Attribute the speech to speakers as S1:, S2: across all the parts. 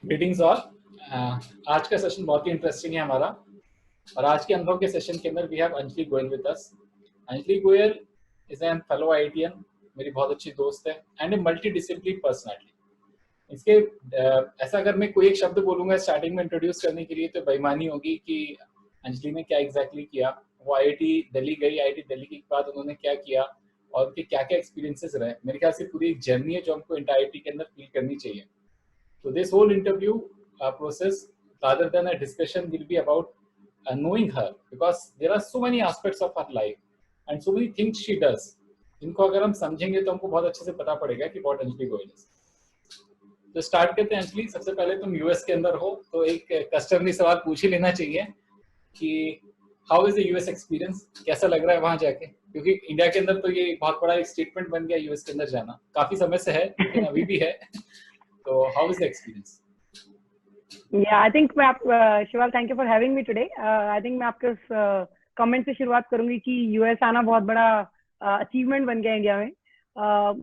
S1: Greetings all. आज का session बहुत ही इंटरेस्टिंग है हमारा, और आज के अनुभव के सेशन के अंदर we have Anjali Goyal with us. Anjali Goyal is an fellow IITian, मेरी बहुत अच्छी दोस्त है and a multi discipline personality. इसके ऐसा अगर मैं कोई एक शब्द बोलूंगा स्टार्टिंग में इंट्रोड्यूस करने के लिए तो बेईमानी होगी कि अंजलि ने क्या एग्जैक्टली किया। वो आईआईटी दिल्ली गई, आईआईटी दिल्ली के बाद उन्होंने क्या किया और उनके क्या क्या एक्सपीरियंसेस रहे। मेरे ख्याल से पूरी एक जर्नी है जो हमको आईआईटी के अंदर फील करनी चाहिए। So this whole interview process, rather than a discussion, will be about knowing her, because there are so many aspects of her life and so many things she does. इनको अगर हम समझेंगे तो हमको बहुत अच्छे से पता पड़ेगा कि what अंजलि गोयल is. तो स्टार्ट करते हैं अंजलि। सबसे पहले तुम यूएस के अंदर हो तो एक कस्टमरी सवाल पूछ ही लेना चाहिए कि how is the US experience, कैसा लग रहा है वहां जाके, क्योंकि इंडिया के अंदर तो ये बहुत बड़ा एक स्टेटमेंट बन गया यूएस के अंदर जाना, काफी समय से है लेकिन अभी भी है। So how is the experience?
S2: Yeah, I think शिवाल, thank you for having me today. I think मैं आपके उस कमेंट से शुरुआत करूंगी कि यूएस आना बहुत बड़ा अचीवमेंट बन गया इंडिया में।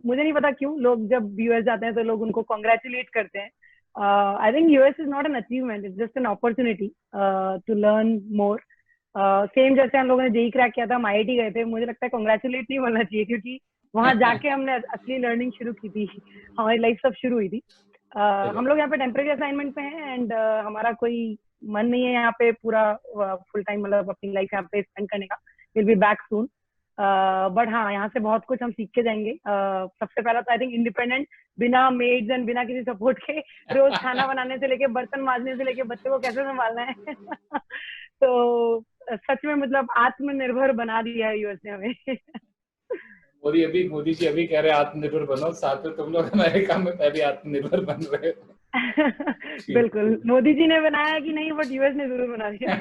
S2: मुझे नहीं पता क्यों लोग जब यूएस जाते हैं तो लोग उनको कॉन्ग्रेचुलेट करते हैं। I think US is not an achievement, it's just an opportunity to learn more. Same जैसे हम लोगों ने जेई क्रैक किया था, हम आईआईटी गए थे, मुझे लगता है कॉन्ग्रेचुलेट नहीं बोलना चाहिए क्योंकि वहां जाके हमने असली लर्निंग शुरू की थी, हमारी लाइफ सब शुरू हुई थी। हम लोग यहाँ पे टेम्परेरी असाइनमेंट पे हैं एंड हमारा कोई मन नहीं है यहाँ पे पूरा फुल टाइम मतलब अपनी लाइफ यहाँ पे स्पेंड करने का। Will be back soon, but हाँ यहाँ से बहुत कुछ हम सीख के जाएंगे। सबसे पहला तो आई थिंक इंडिपेंडेंट, बिना मेड्स एंड बिना किसी सपोर्ट के रोज खाना बनाने से लेके बर्तन मांजने से लेके बच्चे को कैसे संभालना है। तो सच में मतलब आत्मनिर्भर बना दिया है यूएस ने हमें।
S1: मोदी जी अभी कह रहे हैं आत्मनिर्भर बनो, साथ में तुम लोग अमेरिका में पहले आत्मनिर्भर बन रहे हो।
S2: बिल्कुल, मोदी जी ने बनाया कि नहीं, बट यूएस ने जरूर बना दिया।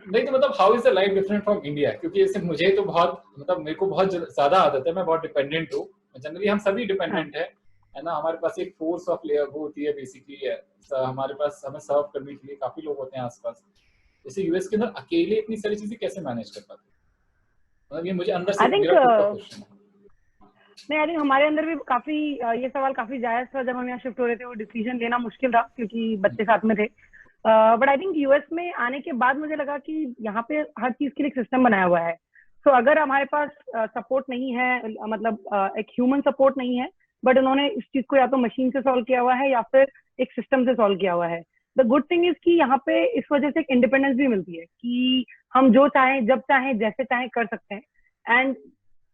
S1: नहीं तो मतलब how is the life different from India, क्योंकि जैसे मुझे तो बहुत मतलब मेरे को बहुत ज्यादा आदत है, मैं बहुत डिपेंडेंट हूँ। जनरली हम सभी डिपेंडेंट है ना, हमारे पास एक फोर्स ऑफ लेयर वो होती है बेसिकली, हमारे पास हमें सर्व करने के लिए काफी लोग होते हैं आसपास। जैसे यूएस के अंदर अकेले इतनी सारी चीजें कैसे मैनेज कर पाते? मतलब ये मुझे अंदर से मेरा खुद का क्वेश्चन है।
S2: नहीं, आई थिंक हमारे अंदर भी काफी ये सवाल काफी जायज था। जब हम यहाँ शिफ्ट हो रहे थे वो डिसीजन लेना मुश्किल था क्योंकि बच्चे साथ में थे। बट आई थिंक यूएस में आने के बाद मुझे लगा कि यहाँ पे हर चीज के लिए सिस्टम बनाया हुआ है। तो अगर हमारे पास सपोर्ट नहीं है, मतलब एक ह्यूमन सपोर्ट नहीं है, बट उन्होंने इस चीज को या तो मशीन से सॉल्व किया हुआ है या फिर एक सिस्टम से सॉल्व किया हुआ है। द गुड थिंग इज कि यहाँ पे इस वजह से एक इंडिपेंडेंस भी मिलती है कि हम जो चाहें जब चाहें जैसे चाहें कर सकते हैं। एंड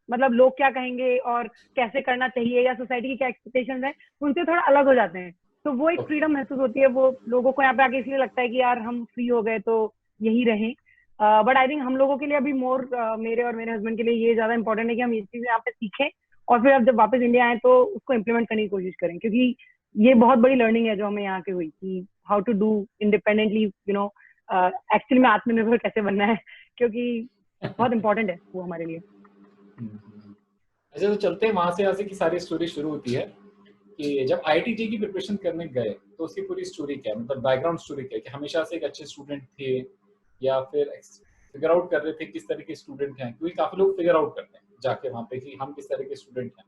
S2: मतलब लोग क्या कहेंगे और कैसे करना चाहिए या सोसाइटी की क्या एक्सपेक्टेशंस हैं उनसे थोड़ा अलग हो जाते हैं। तो वो एक फ्रीडम महसूस होती है। वो लोगों को यहाँ पे आके इसलिए लगता है कि यार हम फ्री हो गए तो यही रहें। बट आई थिंक हम लोगों के लिए अभी मोर, मेरे और मेरे हस्बैंड के लिए ये ज्यादा इंपॉर्टेंट है कि हम ये चीजें यहाँ पे सीखें और फिर अब जब वापस इंडिया आए तो उसको इम्प्लीमेंट करने की कोशिश करें, क्योंकि ये बहुत बड़ी लर्निंग है जो हमें यहाँ के हुई कि how to do independently, you know, actually में आत्मनिर्भर कैसे बनना है, क्योंकि बहुत इंपॉर्टेंट है वो हमारे लिए।
S1: अच्छा, तो चलते हैं वहां से। यहाँ से की सारी स्टोरी शुरू होती है कि जब आईआईटी की प्रिपरेशन करने गए तो उसकी पूरी स्टोरी क्या है, मतलब बैकग्राउंड स्टोरी क्या है, कि हमेशा से एक अच्छे स्टूडेंट थे या फिर फिगर आउट कर रहे थे किस तरह के स्टूडेंट हैं, क्योंकि काफी लोग फिगर आउट करते हैं जाके वहां पे कि हम किस तरह के स्टूडेंट हैं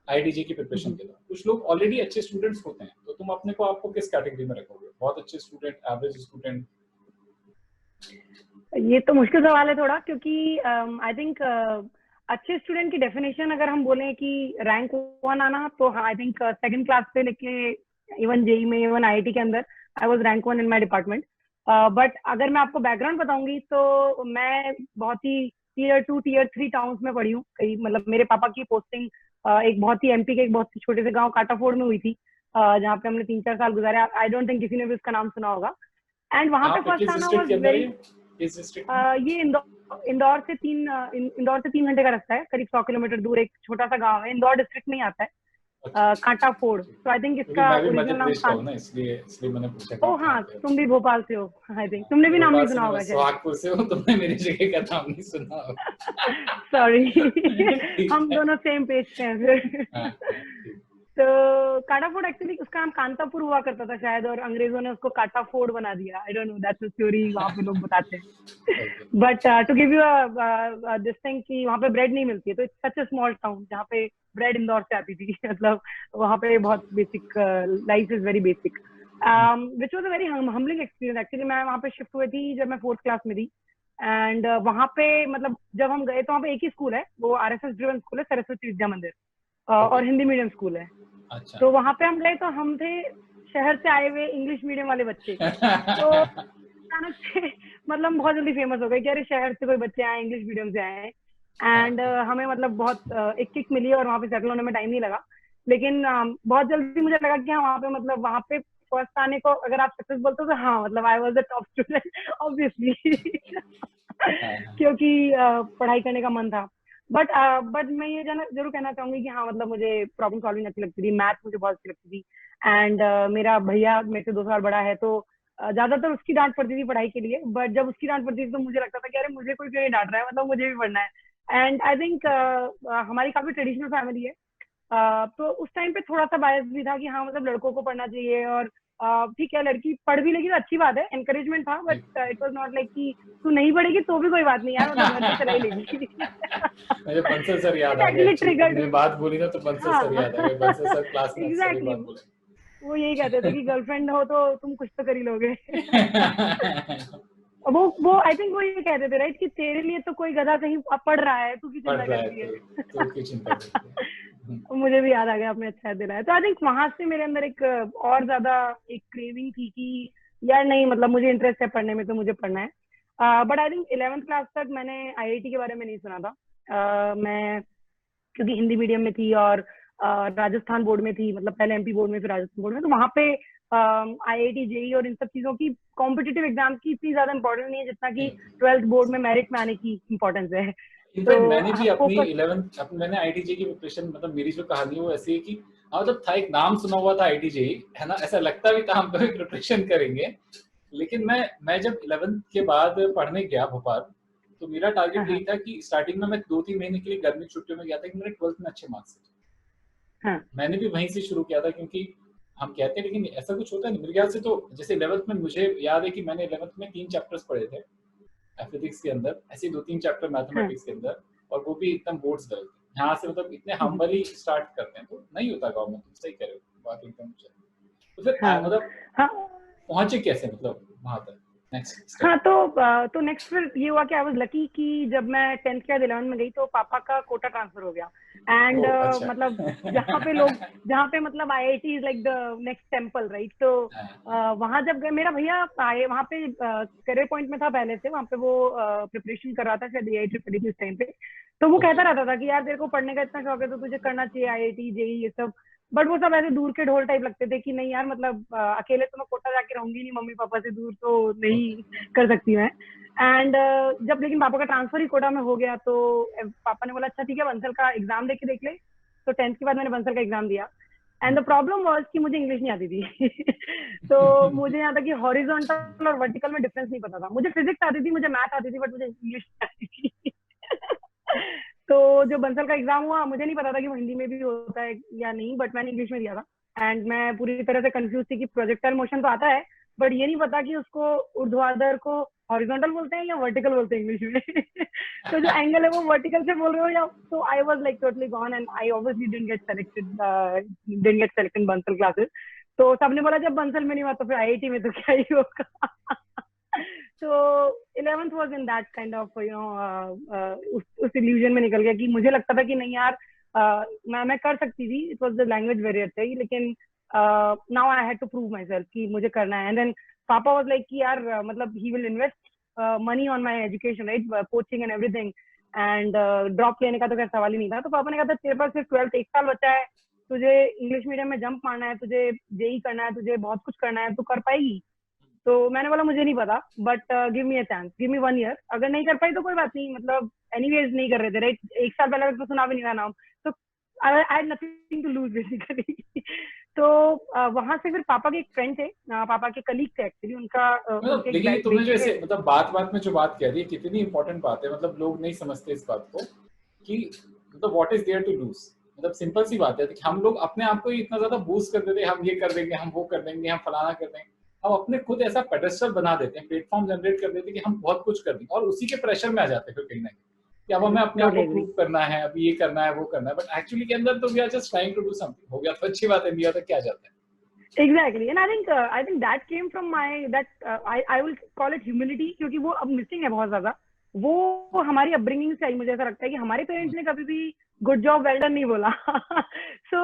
S1: आईआईटी की प्रिपरेशन के दौरान। कुछ लोग ऑलरेडी अच्छे स्टूडेंट्स होते हैं, तो तुम अपने को आपको किस कैटेगरी में रखोगे? बहुत अच्छे स्टूडेंट, एवरेज स्टूडेंट?
S2: ये तो मुश्किल सवाल है थोड़ा, क्योंकि आई थिंक अच्छे स्टूडेंट की डेफिनेशन अगर हम बोलें कि रैंक 1 आना, तो हाँ आई थिंक सेकंड क्लास से लेके इवन जेई में, इवन आईआईटी के अंदर I was rank 1 in my department. But अगर मैं आपको बैकग्राउंड बताऊंगी तो मैं बहुत ही टीयर 2 टीयर 3 टाउन्स में पढ़ी हूँ। मतलब मेरे पापा की पोस्टिंग एक बहुत ही एमपी के एक बहुत ही छोटे से गाँव काटाफोड़ में हुई थी, जहाँ पे हमने 3-4 साल गुजारे। आई डोंट थिंक किसी ने भी उसका नाम सुना होगा। एंड वहां पे फर्स्ट आना वाज वेरी, ये इंदौर से 3 घंटे का रास्ता है, करीब 100 किलोमीटर दूर एक छोटा सा गांव है, इंदौर डिस्ट्रिक्ट में ही आता है, कांटाफोड़। तो आई थिंक इसका ओरिजिनल नाम
S1: इसलिए मैंने पूछा।
S2: ओह हाँ, तुम भी भोपाल से हो, आई थिंक तुमने भी नाम नहीं सुना होगा।
S1: सोहागपुर से हो, तुमने मेरी जगह का नाम नहीं सुना होगा।
S2: सॉरी। हम दोनों सेम पेज पे हैं फिर। तो काटाफोड़ एक्चुअली उसका नाम कांतापुर हुआ करता था शायद, और अंग्रेजों ने उसको काटाफोड़ बना दिया। I don't know, that's the theory वहाँ पे लोग बताते हैं। But to give you this thing कि वहाँ पे ब्रेड नहीं मिलती है, तो it's such a small town जहाँ पे ब्रेड इंदौर से आती थी। मतलब वहाँ पे बहुत basic, life is very basic, which was a very humbling experience actually. मैं वहाँ पे शिफ्ट हुई थी जब मैं 4th क्लास में थी, एंड वहाँ पे मतलब जब हम गए तो वहाँ पे एक ही स्कूल है, वो RSS ड्रिवन स्कूल है, सरस्वती विद्या मंदिर, और हिंदी मीडियम स्कूल है।
S1: अच्छा।
S2: तो वहां पे हम गए तो हम थे शहर से आए हुए इंग्लिश मीडियम वाले बच्चे। तो अचानक से मतलब बहुत जल्दी फेमस हो गए कि अरे शहर से कोई बच्चे आए, इंग्लिश मीडियम से आए हैं। एंड हमें मतलब बहुत एक किक मिली और वहाँ पे सेटल होने में टाइम नहीं लगा। लेकिन बहुत जल्दी मुझे लगा कि हाँ वहाँ पे मतलब वहाँ पे फर्स्ट आने को अगर आप सक्सेस बोलते हो तो हाँ मतलब I was the top student obviously, क्योंकि पढ़ाई करने का मन था। बट मैं ये जरूर कहना चाहूंगी कि हाँ मतलब मुझे प्रॉब्लम सॉल्विंग अच्छी लगती थी, मैथ मुझे बहुत अच्छी लगती थी। एंड मेरा भैया मेरे से 2 साल बड़ा है, तो ज्यादातर उसकी डांट पड़ती थी पढ़ाई के लिए। बट जब उसकी डांट पड़ती थी तो मुझे लगता था कि अरे मुझे कोई क्यों नहीं डांट रहा है, मतलब मुझे भी पढ़ना है। एंड आई थिंक हमारी काफी ट्रेडिशनल फैमिली है, तो उस टाइम पे थोड़ा सा बायस भी था कि हाँ मतलब लड़कों को पढ़ना चाहिए, और ठीक है लड़की पढ़ भी लेगी तो अच्छी बात है, एनकरेजमेंट था। But it was not like कि तू नहीं पढ़ेगी तो भी कोई बात नहीं यार, मतलब घर पे चला ही लेगी।
S1: मुझे बंसल सर याद आ गए,
S2: एक्चुअली
S1: एक्चुअली
S2: ट्रिगर्ड
S1: तुमने
S2: मी।
S1: बात बोली ना तो बंसल सर
S2: हाँ
S1: याद आ गए। बंसल सर क्लास में अक्सर ये
S2: एग्जैक्टली,
S1: बात बोले।
S2: वो यही कहते थे कि गर्लफ्रेंड हो तो तुम कुछ तो कर ही लोगे। वो आई थिंक वो ये कहते थे राइट कि तेरे लिए तो कोई गधा कहीं पढ़ रहा है, तू की
S1: पढ़
S2: चिंता
S1: रहा है
S2: करती है।
S1: तो की चिंता करती है।
S2: मुझे भी याद आ गया, आपने अच्छा दिलाया। तो आई थिंक वहां से मेरे अंदर एक और ज्यादा एक क्रेविंग थी कि यार नहीं मतलब मुझे इंटरेस्ट है पढ़ने में तो मुझे पढ़ना है। But I think 11th class तक मैंने IIT के बारे में नहीं सुना था। मैं क्योंकि हिंदी मीडियम में थी और राजस्थान बोर्ड में थी, मतलब पहले MP बोर्ड में फिर राजस्थान बोर्ड में, तो वहाँ पे IIT JEE और इन सब चीजों की कॉम्पिटिटिव एग्जाम की इतनी ज्यादा इंपॉर्टेंस नहीं है जितना कि 12th बोर्ड में मेरिट में आने की इंपॉर्टेंस है।
S1: इनफैक्ट
S2: तो
S1: मैंने भी अपनी
S2: फोकस
S1: 11th मैंने IIT की प्रिपरेशन, मतलब मेरी जो कहानी है वो ऐसी है कि हाँ मतलब था, एक नाम सुना हुआ था IIT है ना, ऐसा लगता भी था हम कभी प्रिपरेशन करेंगे। लेकिन मैं जब 11th के बाद पढ़ने गया भोपाल, तो मेरा टारगेट यही था कि स्टार्टिंग में मैं 2-3 महीने के लिए गर्मी छुट्टियों में गया था कि मेरे 12th में अच्छे मार्क्स थे।
S2: हाँ
S1: मैंने भी वहीं से शुरू किया था, क्योंकि हम कहते हैं लेकिन ऐसा कुछ होता नहीं मेरे ख्याल से। तो जैसे 11th में मुझे याद है कि मैंने 11th में 3 चैप्टर्स पढ़े थे फिजिक्स के अंदर, ऐसे 2-3 चैप्टर
S2: हाँ
S1: मैथमेटिक्स के अंदर, और वो भी एकदम बोर्ड्स लेवल पे। यहाँ से मतलब इतने हम्बली स्टार्ट करते हैं तो नहीं होता गाँव में, तुम सही कह रहे हो बात एकदम। तो फिर
S2: हाँ
S1: मतलब
S2: हाँ
S1: पहुंचे कैसे मतलब वहां तक नेक्स्ट
S2: हाँ।
S1: स्टेप?
S2: तो नेक्स्ट फिर ये हुआ कि आई वाज लकी कि जब मैं 10th के बाद 11th में गई तो पापा का कोटा ट्रांसफर हो गया। एंड
S1: ओह अच्छा।
S2: मतलब जहाँ पे मतलब IIT is like the next temple right. तो वहां जब गए मेरा भैया आए वहाँ पे, करियर पॉइंट में था पहले से, वहाँ पे वो प्रिपरेशन कर रहा था शायद AIT पढ़ी थी उस टाइम पे। तो वो कहता रहता था कि यार तेरे को पढ़ने का इतना शौक है तो तुझे करना चाहिए IIT JEE ये सब। बट वो सब ऐसे दूर के ढोल टाइप लगते थे कि नहीं यार मतलब अकेले तो मैं कोटा जाके रहूंगी नहीं, मम्मी पापा से दूर तो नहीं कर सकती मैं। एंड जब लेकिन पापा का ट्रांसफर ही कोटा में हो गया तो पापा ने बोला अच्छा ठीक है बंसल का एग्जाम दे के देख ले। तो 10th के बाद मैंने बंसल का एग्जाम दिया। एंड द प्रॉब्लम वाज कि मुझे इंग्लिश नहीं आती थी। तो मुझे यहाँ तक कि हॉरिजॉन्टल और वर्टिकल में डिफरेंस नहीं पता था। मुझे फिजिक्स आती थी, मुझे मैथ आती थी, बट मुझे इंग्लिश नहीं आती थी। तो जो बंसल का एग्जाम हुआ मुझे नहीं पता था कि वो हिंदी में भी होता है या नहीं, बट मैंने इंग्लिश में दिया था। एंड मैं पूरी तरह से कंफ्यूज थी कि प्रोजेक्टाइल मोशन तो आता है बट ये नहीं पता कि उसको ऊर्ध्वाधर को हॉरिजॉन्टल बोलते हैं या वर्टिकल बोलते हैं इंग्लिश में। तो जो एंगल है वो वर्टिकल से बोल रहे हो या, तो I was like totally gone and I obviously didn't get selected Bansal classes. तो सबने बोला जब बंसल में नहीं हुआ तो फिर IIT में तो क्या ही होगा। तो 11th was in that kind of उस इल्यूजन में निकल गया कि मुझे लगता था कि नहीं यार मैं कर सकती थी। It was the language barrier थे, लेकिन now I had to prove myself कि मुझे करना है। एंड देन पापा वाज लाइक कि यार मतलब he will invest money on my education right, coaching and everything. And drop लेने का तो खैर सवाल ही नहीं था। तो पापा ने कहा था तेरे पास सिर्फ 12th एक साल बचा है, तुझे इंग्लिश मीडियम में जंप मारना है, तुझे JEE करना है, तुझे बहुत कुछ करना है, तू कर पाएगी? तो मैंने बोला मुझे नहीं पता but give me a chance, give me 1 year. अगर नहीं कर पाई तो कोई बात नहीं, मतलब एनीवेज नहीं कर रहे थे राइट, एक साल पहले तो सुना भी नहीं रहा नाम। तो I had nothing to lose basically. तो वहां से फिर पापा के एक फ्रेंड थे, पापा के कलीग थे एक्चुअली, उनका
S1: मतलब
S2: उनके
S1: लेकिन ये
S2: एक
S1: तुमने जो
S2: बेटे थे।
S1: ऐसे मतलब बात में जो बात कह दी कितनी इंपॉर्टेंट बात है, मतलब लोग नहीं समझते इस बात को कि मतलब what is there to lose. मतलब सिंपल सी बात है कि हम लोग अपने आप को ही इतना ज्यादा बूस्ट कर देते हैं, हम ये कर देंगे, हम वो कर देंगे, हम फलाना कर देंगे, हम अपने खुद ऐसा पेडेस्टल बना देते हैं, प्लेटफॉर्म जनरेट कर देते हैं कि हम बहुत कुछ कर देंगे और उसी के प्रेशर में आ जाते हैं फिर कहीं ना कहीं कि अब हमें अपने आप को प्रूव करना है, अभी ये करना है, वो करना है, बट एक्चुअली के अंदर तो we are just trying to do something. हो गया तो अच्छी बात है, नहीं होता क्या जाता है।
S2: Exactly, and I think that came from I will call it humility, क्योंकि वो अब मिसिंग है बहुत ज्यादा। वो हमारी अपब्रिंगिंग से आई, मुझे ऐसा लगता है कि हमारे पेरेंट्स ने कभी भी गुड जॉब वेल डन नहीं बोला। सो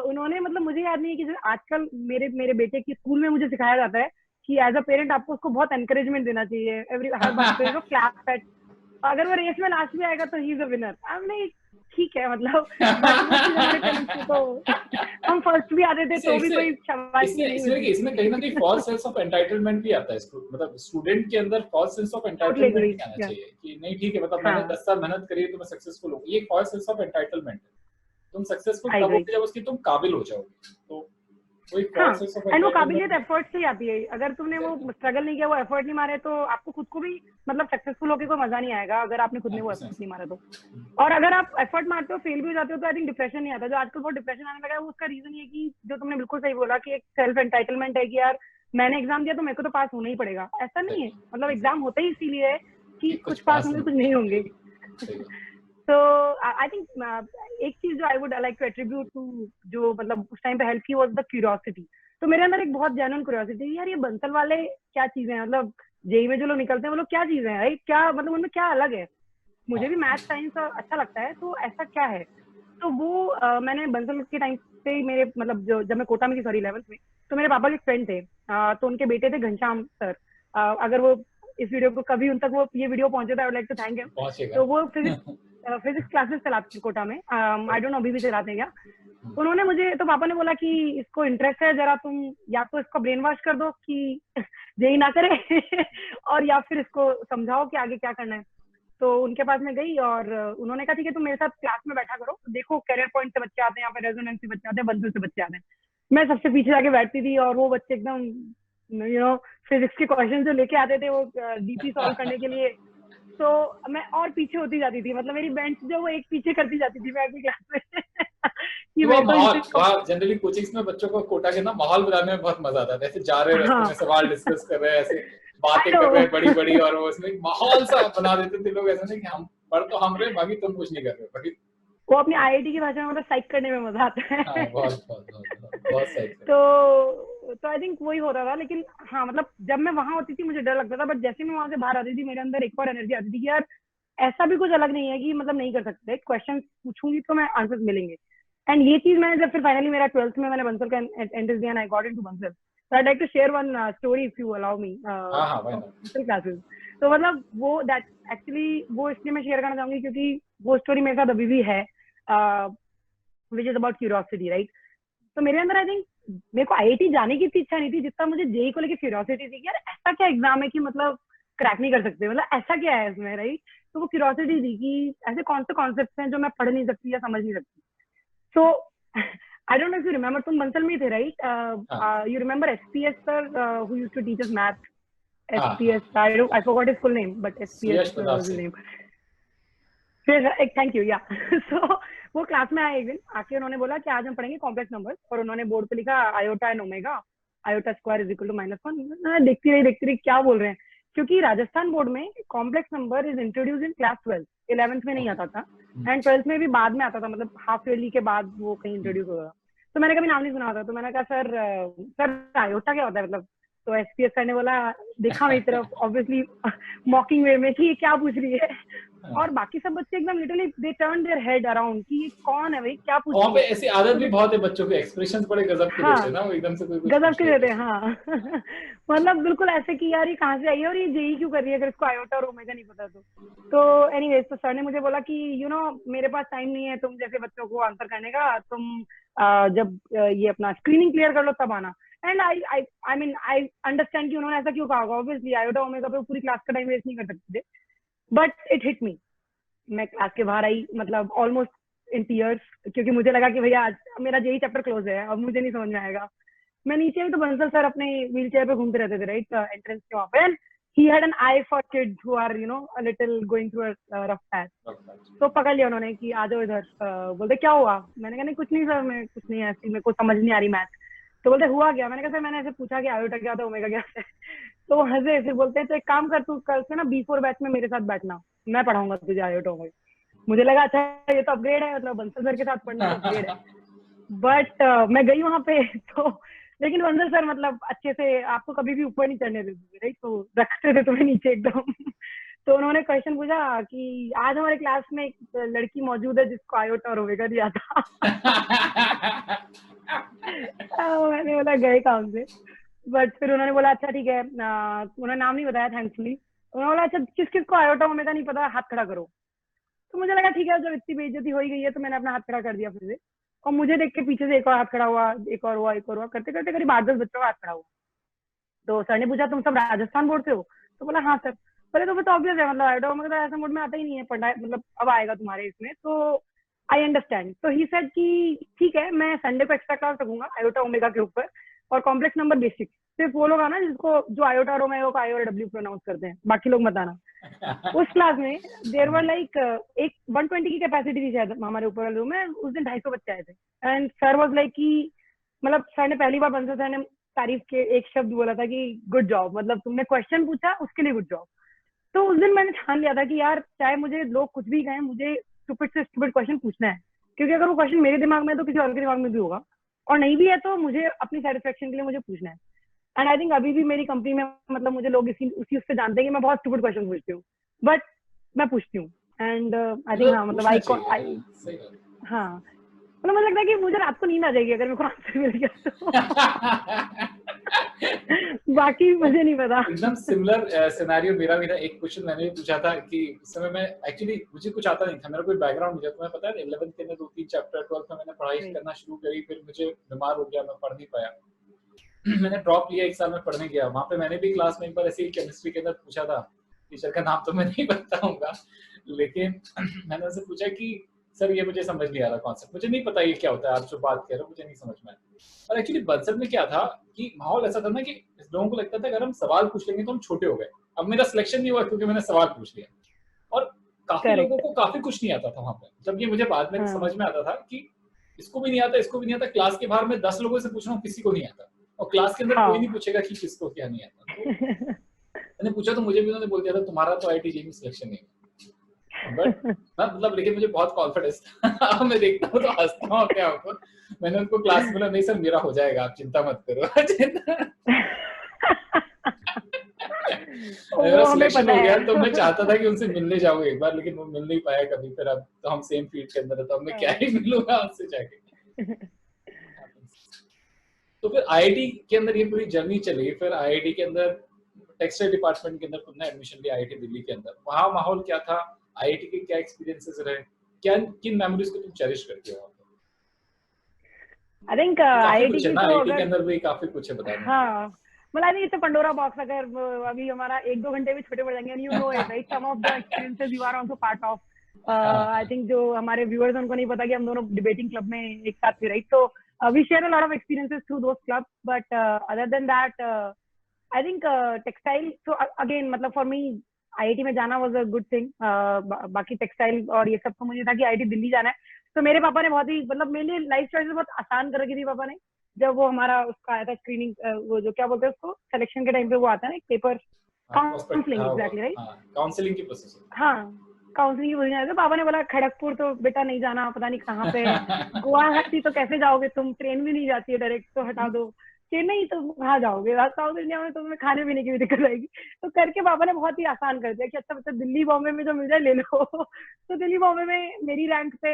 S2: उन्होंने मतलब मुझे याद नहीं है कि आजकल मेरे बेटे की स्कूल में मुझे सिखाया जाता है कि एज अ पेरेंट आपको उसको बहुत एनकरेजमेंट देना चाहिए, हर बात पे क्लैप एट, अगर वो रेस में लास्ट में आएगा तो ही इज अ विनर। हमने ठीक है मतलब तो हम फर्स्ट भी आते थे तो भी कोई शाबाशी नहीं मिलती।
S1: इसमें कहीं ना कहीं फॉल्स सेंस ऑफ एंटाइटलमेंट भी आता है, मतलब स्टूडेंट के अंदर फॉल्स सेंस ऑफ एंटाइटलमेंट नहीं आना चाहिए कि नहीं ठीक है, मतलब मैंने 10 साल मेहनत करी है तो मैं सक्सेसफुल हूँ, ये फॉल्स सेंस ऑफ एंटाइटलमेंट है। तुम सक्सेसफुल तब होगे जब उसकी तुम काबिल हो जाओगे, तो
S2: एंड वो काबिलियत एफर्ट से ही आती है। अगर तुमने वो स्ट्रगल नहीं किया, वो एफर्ट नहीं मारे, तो आपको खुद को भी मतलब सक्सेसफुल होके कोई मजा नहीं आएगा अगर आपने खुद ने वो एफर्ट नहीं मारा तो। और अगर आप एफर्ट मारते हो फेल भी हो जाते हो तो आई थिंक डिप्रेशन नहीं आता। जो आजकल बहुत डिप्रेशन आने लगा है, उसका रीजन ये कि जो तुमने बिल्कुल सही बोला कि एक सेल्फ एंटाइटलमेंट है कि यार मैंने एग्जाम दिया तो मेरे को तो पास होना ही पड़ेगा। ऐसा नहीं है, मतलब एग्जाम होता ही इसीलिए है कि कुछ पास होंगे कुछ नहीं होंगे। तो आई थिंक एक चीज जो I would like to attribute to जो मतलब उस टाइम पे हेल्प की वाज द क्यूरियोसिटी। तो मेरे अंदर एक बहुत जेन्युइन क्यूरियोसिटी, यार ये बंसल वाले क्या चीजें हैं, मतलब जेई में जो लोग निकलते हैं वो लोग क्या चीजें हैं, राइट? क्या मतलब उनमें क्या अलग है? मुझे भी मैथ साइंस अच्छा लगता है, तो ऐसा क्या है? तो वो मैंने बंसल के टाइम पे मेरे मतलब जब मैं कोटा में थी, सॉरी 11th में, तो मेरे पापा के फ्रेंड थे, तो उनके बेटे थे घनश्याम सर। अगर वो इस वीडियो को कभी उन तक वो ये वीडियो पहुंचे तो I would like to thank him. तो वो फिजिक्स क्लासेस चलाते कोटा में, आई डोंट नो अभी भी चलाते हैं क्या। उन्होंने मुझे, तो पापा ने बोला कि इसको इंटरेस्ट है, जरा तुम या तो इसको ब्रेन वॉश कर दो कि जेई ना करे और या फिर इसको समझाओ कि आगे क्या करना है। तो उनके पास में गई और उन्होंने कहा ठीक है तुम मेरे साथ क्लास में बैठा करो, देखो कैरियर पॉइंट से बच्चे आते हैं, यहाँ पे रेजोनेंस से बच्चे आते हैं, बंदल से बच्चे आते हैं। मैं सबसे पीछे जाके बैठती थी और वो बच्चे एकदम फिजिक्स के क्वेश्चन जो लेके आते थे वो डीपी सॉल्व करने के लिए, तो मैं और पीछे होती जाती थी, मतलब मेरी बेंच जो वो एक पीछे करती जाती थी मैं अपनी क्लास में।
S1: कि मैं तो जनरली कोचिंग्स में बच्चों को कोटा के ना माहौल बनाने में बहुत मजा आता है, ऐसे जा रहे रास्ते में सवाल डिस्कस कर रहे हैं, ऐसे बातें कर रहे हैं बड़ी बड़ी, और वो उसमें माहौल सा बना देते थे लोग, ऐसा नहीं कि हम पढ़ तो हम रहे बाकी तुम कुछ नहीं कर रहे हो।
S2: वो अपनी आईआईटी की भाषा में मतलब साइक करने में मजा आता है।
S1: बहुत साइक।
S2: तो आई थिंक वही होता था। लेकिन हाँ मतलब जब मैं वहां होती थी मुझे डर लगता था, बट जैसे मैं वहां से बाहर आती थी मेरे अंदर एक और एनर्जी आती थी कि यार ऐसा भी कुछ अलग नहीं है कि मतलब नहीं कर सकते, क्वेश्चन पूछूंगी तो मैं आंसर मिलेंगे। एंड ये चीज मैंने जब फिर फाइनली मेरा 12th में मैंने बंसल का एंट्रेंस दिया, I got into Bansal. So I'd like to share one story if you allow me. Classes. तो मतलब वो that actually वो इसलिए मैं शेयर करना चाहूंगी क्योंकि वो स्टोरी मेरे साथ अभी भी है, which is about curiosity, right? तो मेरे अंदर आई थिंक मेरे को आईआईटी जाने की इतनी इच्छा नहीं थी जितना मुझे जेई को लेके क्यूरियोसिटी थी कि यार ऐसा क्या एग्जाम है कि मतलब क्रैक नहीं कर सकते, मतलब ऐसा क्या है इसमें, राइट? तो वो क्यूरियोसिटी थी कि ऐसे कौन से कॉन्सेप्ट्स हैं जो मैं पढ़ नहीं सकती या समझ नहीं सकती। सो I don't know if you remember, तुम बंसल में थे, right? You remember SPS sir who used to teach us math? SPS, I forgot his full name, but SPS was his name. Thank you, yeah. So वो class में आए एक दिन, आके उन्होंने बोला कि आज हम पढ़ेंगे कॉम्प्लेक्स नंबर्स, और उन्होंने बोर्ड पे लिखा iota and omega, iota square is equal to -1। देखती रही क्या बोल रहे हैं, क्योंकि राजस्थान बोर्ड में complex number is introduce in class 12, 11th में नहीं आता था, एंड 12th में भी बाद में आता था, मतलब हाफ ईयरली के बाद वो कहीं इंट्रोड्यूस होगा। तो मैंने कभी नाम नहीं सुना था, तो मैंने कहा सर आयोटा क्या होता है मतलब? तो एसपीएस सर ने बोला, देखा मेरी तरफ ऑब्वियसली मॉकिंग वे में कि ये क्या पूछ रही है, और बाकी सब बच्चे एकदम literally they turn their head around कि ये कौन है भाई, क्या पूछ रही है।
S1: वहां पे ऐसी आदत भी बहुत है बच्चों के, एक्सप्रेशंस बड़े गजब के देते हैं ना, वो एकदम से कोई
S2: गजब के देते हैं, हाँ। मतलब बिल्कुल ऐसे कि यार ये कहाँ से आई है और ये जेई क्यों कर रही है अगर इसको आयोटा और ओमेगा नहीं पता तो एनीवेज, तो सर ने मुझे बोला कि मेरे पास टाइम नहीं है तुम जैसे बच्चों को आंसर करने का, तुम जब ये अपना स्क्रीनिंग क्लियर कर लो तब आना। एंड आई अंडरस्टैंड कि उन्होंने ऐसा क्यों कहा होगा, ऑब्वियसली आयोटा ओमेगा पे पूरी क्लास का टाइम वेस्ट नहीं कर सकते थे, बट इट हिट मी। मैं क्लास के बाहर आई, मतलब ऑलमोस्ट इन टीयर्स, क्योंकि मुझे लगा कि भैया आज मेरा जेई चैप्टर क्लोज है, अब मुझे नहीं समझ में आएगा। मैं नीचे भी तो बंसल सर अपने व्हील चेयर पे घूमते रहते थे, राइट, एंट्रेंस के वहां पे। he had an eye for kids who are you know a little going through a rough patch. तो पकड़ लिया उन्होंने कि आ जाओ इधर। बोलते क्या हुआ? मैंने कहा नहीं कुछ नहीं सर, मैं कुछ नहीं, ऐसी मेरे को समझ नहीं आ रही मैथ। तो बोलते हुआ क्या? मैंने कहा सर मैंने ऐसे पूछा कि आयोटा क्या था, ओमेगा क्या है। तो वो हंसे, फिर बोलते हैं तो एक काम कर, तू कल से ना B4 बैच में मेरे साथ बैठना, मैं पढ़ाऊंगा तुझे आयोटा ओमेगा। मुझे लगा अच्छा ये तो अपग्रेड है, मतलब बंसल सर के साथ पढ़ना तो अपग्रेड है। बट मैं गई वहां पे तो, लेकिन बंसल सर मतलब अच्छे से आपको कभी भी ऊपर नहीं चढ़ने देते, राइट, तो रखते थे तुम्हें नीचे एकदम। तो उन्होंने क्वेश्चन पूछा कि आज हमारे क्लास में एक लड़की मौजूद है जिसको आयोटा और ओमेगा दिया था। मैंने बोला गए काम से। बट फिर उन्होंने बोला अच्छा ठीक है, उन्होंने नाम नहीं बताया थैंकफुली। उन्होंने बोला अच्छा किस किस को आयोटा ओमेगा नहीं पता, हाथ खड़ा करो। तो मुझे लगा ठीक है, जब इतनी बेइज्जती हो ही गई है तो मैंने अपना हाथ खड़ा कर दिया फिर से। और मुझे देख के पीछे से एक और हाथ खड़ा हुआ, एक और हुआ, एक और हुआ, करते करते करीब 8-10 बच्चों का हाथ खड़ा हुआ। तो सर ने पूछा तुम सब राजस्थान बोर्ड से हो? तो बोला हाँ सर। बोले तो फिर तो ऑब्वियस है, मतलब आयोटा ओमेगा तो ऐसा मोड में आता ही नहीं है पढ़ना, मतलब अब आएगा तुम्हारे इसमें, तो आई अंडरस्टैंड। तो ही सेड कि ठीक है मैं संडे को एक्स्ट्रा क्लास रखूंगा आयोटा ओमेगा के ऊपर और कॉम्प्लेक्स नंबर बेसिक। सिर्फ वो लोग आना जिसको जो आयोटा और ओमेगा को आई और डब्ल्यू प्रोनाउंस करते हैं, बाकी लोग मत आना। उस क्लास में देयर वर लाइक एक 120 की कैपेसिटी थी शायद हमारे ऊपर वाले रूम में। उस दिन 250 बच्चे आए थे एंड सर वाज लाइक कि मतलब सर ने पहली बार बंसल सर ने तारीफ के एक शब्द बोला था कि गुड जॉब, मतलब तुमने क्वेश्चन पूछा उसके लिए गुड जॉब। तो उस दिन मैंने ठान लिया था कि यार चाहे मुझे लोग कुछ भी कहें, मुझे स्टूपिड से स्टूपिड क्वेश्चन पूछना है, क्योंकि अगर वो क्वेश्चन मेरे दिमाग में है तो किसी और के दिमाग में भी होगा, और नहीं भी है तो मुझे अपनी सेटिस्फेक्शन के लिए मुझे पूछना है। एंड आई थिंक अभी भी मेरी कंपनी में मतलब मुझे लोग उसी उससे जानते हैं कि मैं बहुत स्टूपिड क्वेश्चन पूछती हूँ, बट मैं पूछती हूँ। एंड आई थिंक हाँ मतलब आई हाँ मतलब मुझे लगता है कि मुझे रात को नींद आ जाएगी अगर मेरे को आंसर मिल गया तो। बाकी मुझे नहीं पता।
S1: एकदम सिमिलर सिनेरियो मेरा भी था। एक क्वेश्चन मैंने भी पूछा था कि उस समय मैं एक्चुअली मुझे कुछ आता नहीं था, मेरा कोई बैकग्राउंड नहीं था। तुम्हें पता है 11th के अंदर 2-3 चैप्टर, 12th में मैंने पढ़ाई करना शुरू करी, फिर मुझे बीमार हो गया, मैं पढ़ नहीं पाया। मैंने ड्रॉप लिया, एक साल में पढ़ने गया। वहां पे मैंने भी क्लास में एक बार ऐसे ही केमिस्ट्री के अंदर पूछा था, टीचर का नाम तो मैं नहीं बताऊंगा, लेकिन मैंने उससे पूछा कि सर ये मुझे समझ नहीं आ रहा कॉन्सेप्ट, मुझे नहीं पता ये क्या होता है, आप जो बात कह रहे हो मुझे नहीं समझ में आया। और एक्चुअली बंसल में क्या था कि माहौल ऐसा था ना कि लोगों को लगता था अगर हम सवाल पूछ लेंगे तो हम छोटे हो गए। अब मेरा सिलेक्शन नहीं हुआ क्योंकि मैंने सवाल पूछ लिया, और काफी लोगों को काफी कुछ नहीं आता था वहां पे। जब ये मुझे बाद में समझ में आता था कि इसको भी नहीं आता, इसको भी नहीं आता। क्लास के बाहर में 10 लोगों से पूछ रहा हूँ, किसी को नहीं आता, और क्लास के अंदर कोई नहीं पूछेगा कि किसको क्या नहीं आता। तो मैंने पूछा तो मुझे भी उन्होंने बोल दिया था तुम्हारा तो IIT-JEE में सिलेक्शन नहीं है। बट मतलब लेकिन मुझे बहुत कॉन्फिडेंस था। मैं देखता हूँ तो हंसता हूँ अपने आप को। मैंने उनको क्लास में बोला नहीं सर मेरा हो जाएगा, आप चिंता मत करो। मेरा सिलेक्शन हो गया तो मैं चाहता था कि उनसे मिलने जाऊँ एक बार, लेकिन वो मिल नहीं पाया कभी। फिर अब तो हम सेम फील्ड के अंदर है तो अब मैं क्या ही मिलूंगा उनसे जाके। तो फिर IIT के अंदर ये पूरी जर्नी चली। फिर IIT के अंदर टेक्सटाइल डिपार्टमेंट के अंदर तुमने एडमिशन लिया IIT दिल्ली के अंदर। वहाँ माहौल क्या था, IIT के क्या एक्सपीरियंसेस रहे, क्या किन मेमोरीज को तुम चेरिश करते हो?
S2: आई थिंक
S1: IIT
S2: की तो
S1: IIT के अंदर भी काफी कुछ है बताने।
S2: हाँ मतलब I think it's a Pandora box. अगर अभी हमारा 1-2 घंटे भी छोटे पड़ जाएंगे, and you know it right, some of the experiences you are also part of. I think जो हमारे व्यूअर्स उनको नहीं पता कि हम दोनों डिबेटिंग क्लब में एक साथ थे, राइट, तो we share a lot of experiences through those club. But other than that I think textile, so again मतलब फॉर मी IIT में जाना वाज अ गुड थिंग। बाकी टेक्सटाइल और ये सब तो मुझे था कि IIT दिल्ली जाना है। तो मेरे पापा ने बहुत ही मतलब मेरे लिए लाइफ चॉइसेस बहुत आसान कर रखी थी पापा ने। जब वो हमारा उसका आया था स्क्रीनिंग, वो जो क्या बोलते हैं उसको, सिलेक्शन के टाइम पे वो आता है ना एक paper, counselling, exactly right,
S1: counselling की प्रोसेस।
S2: हाँ काउंसलिंग की पोजीशन आया था। पापा ने बोला खड़गपुर तो बेटा नहीं जाना, पता नहीं कहाँ पे गुवाहाटी तो कैसे जाओगे तुम, ट्रेन भी नहीं जाती है डायरेक्ट, तो हटा दो। चेन्नई तो कहाँ जाओगे, साउथ इंडिया में तो तुम्हें खाने पीने की भी दिक्कत आएगी। तो करके पापा ने बहुत ही आसान कर दिया कि अच्छा बच्चा दिल्ली बॉम्बे में जो मिल जाए ले लो। तो दिल्ली बॉम्बे में मेरी रैंक पे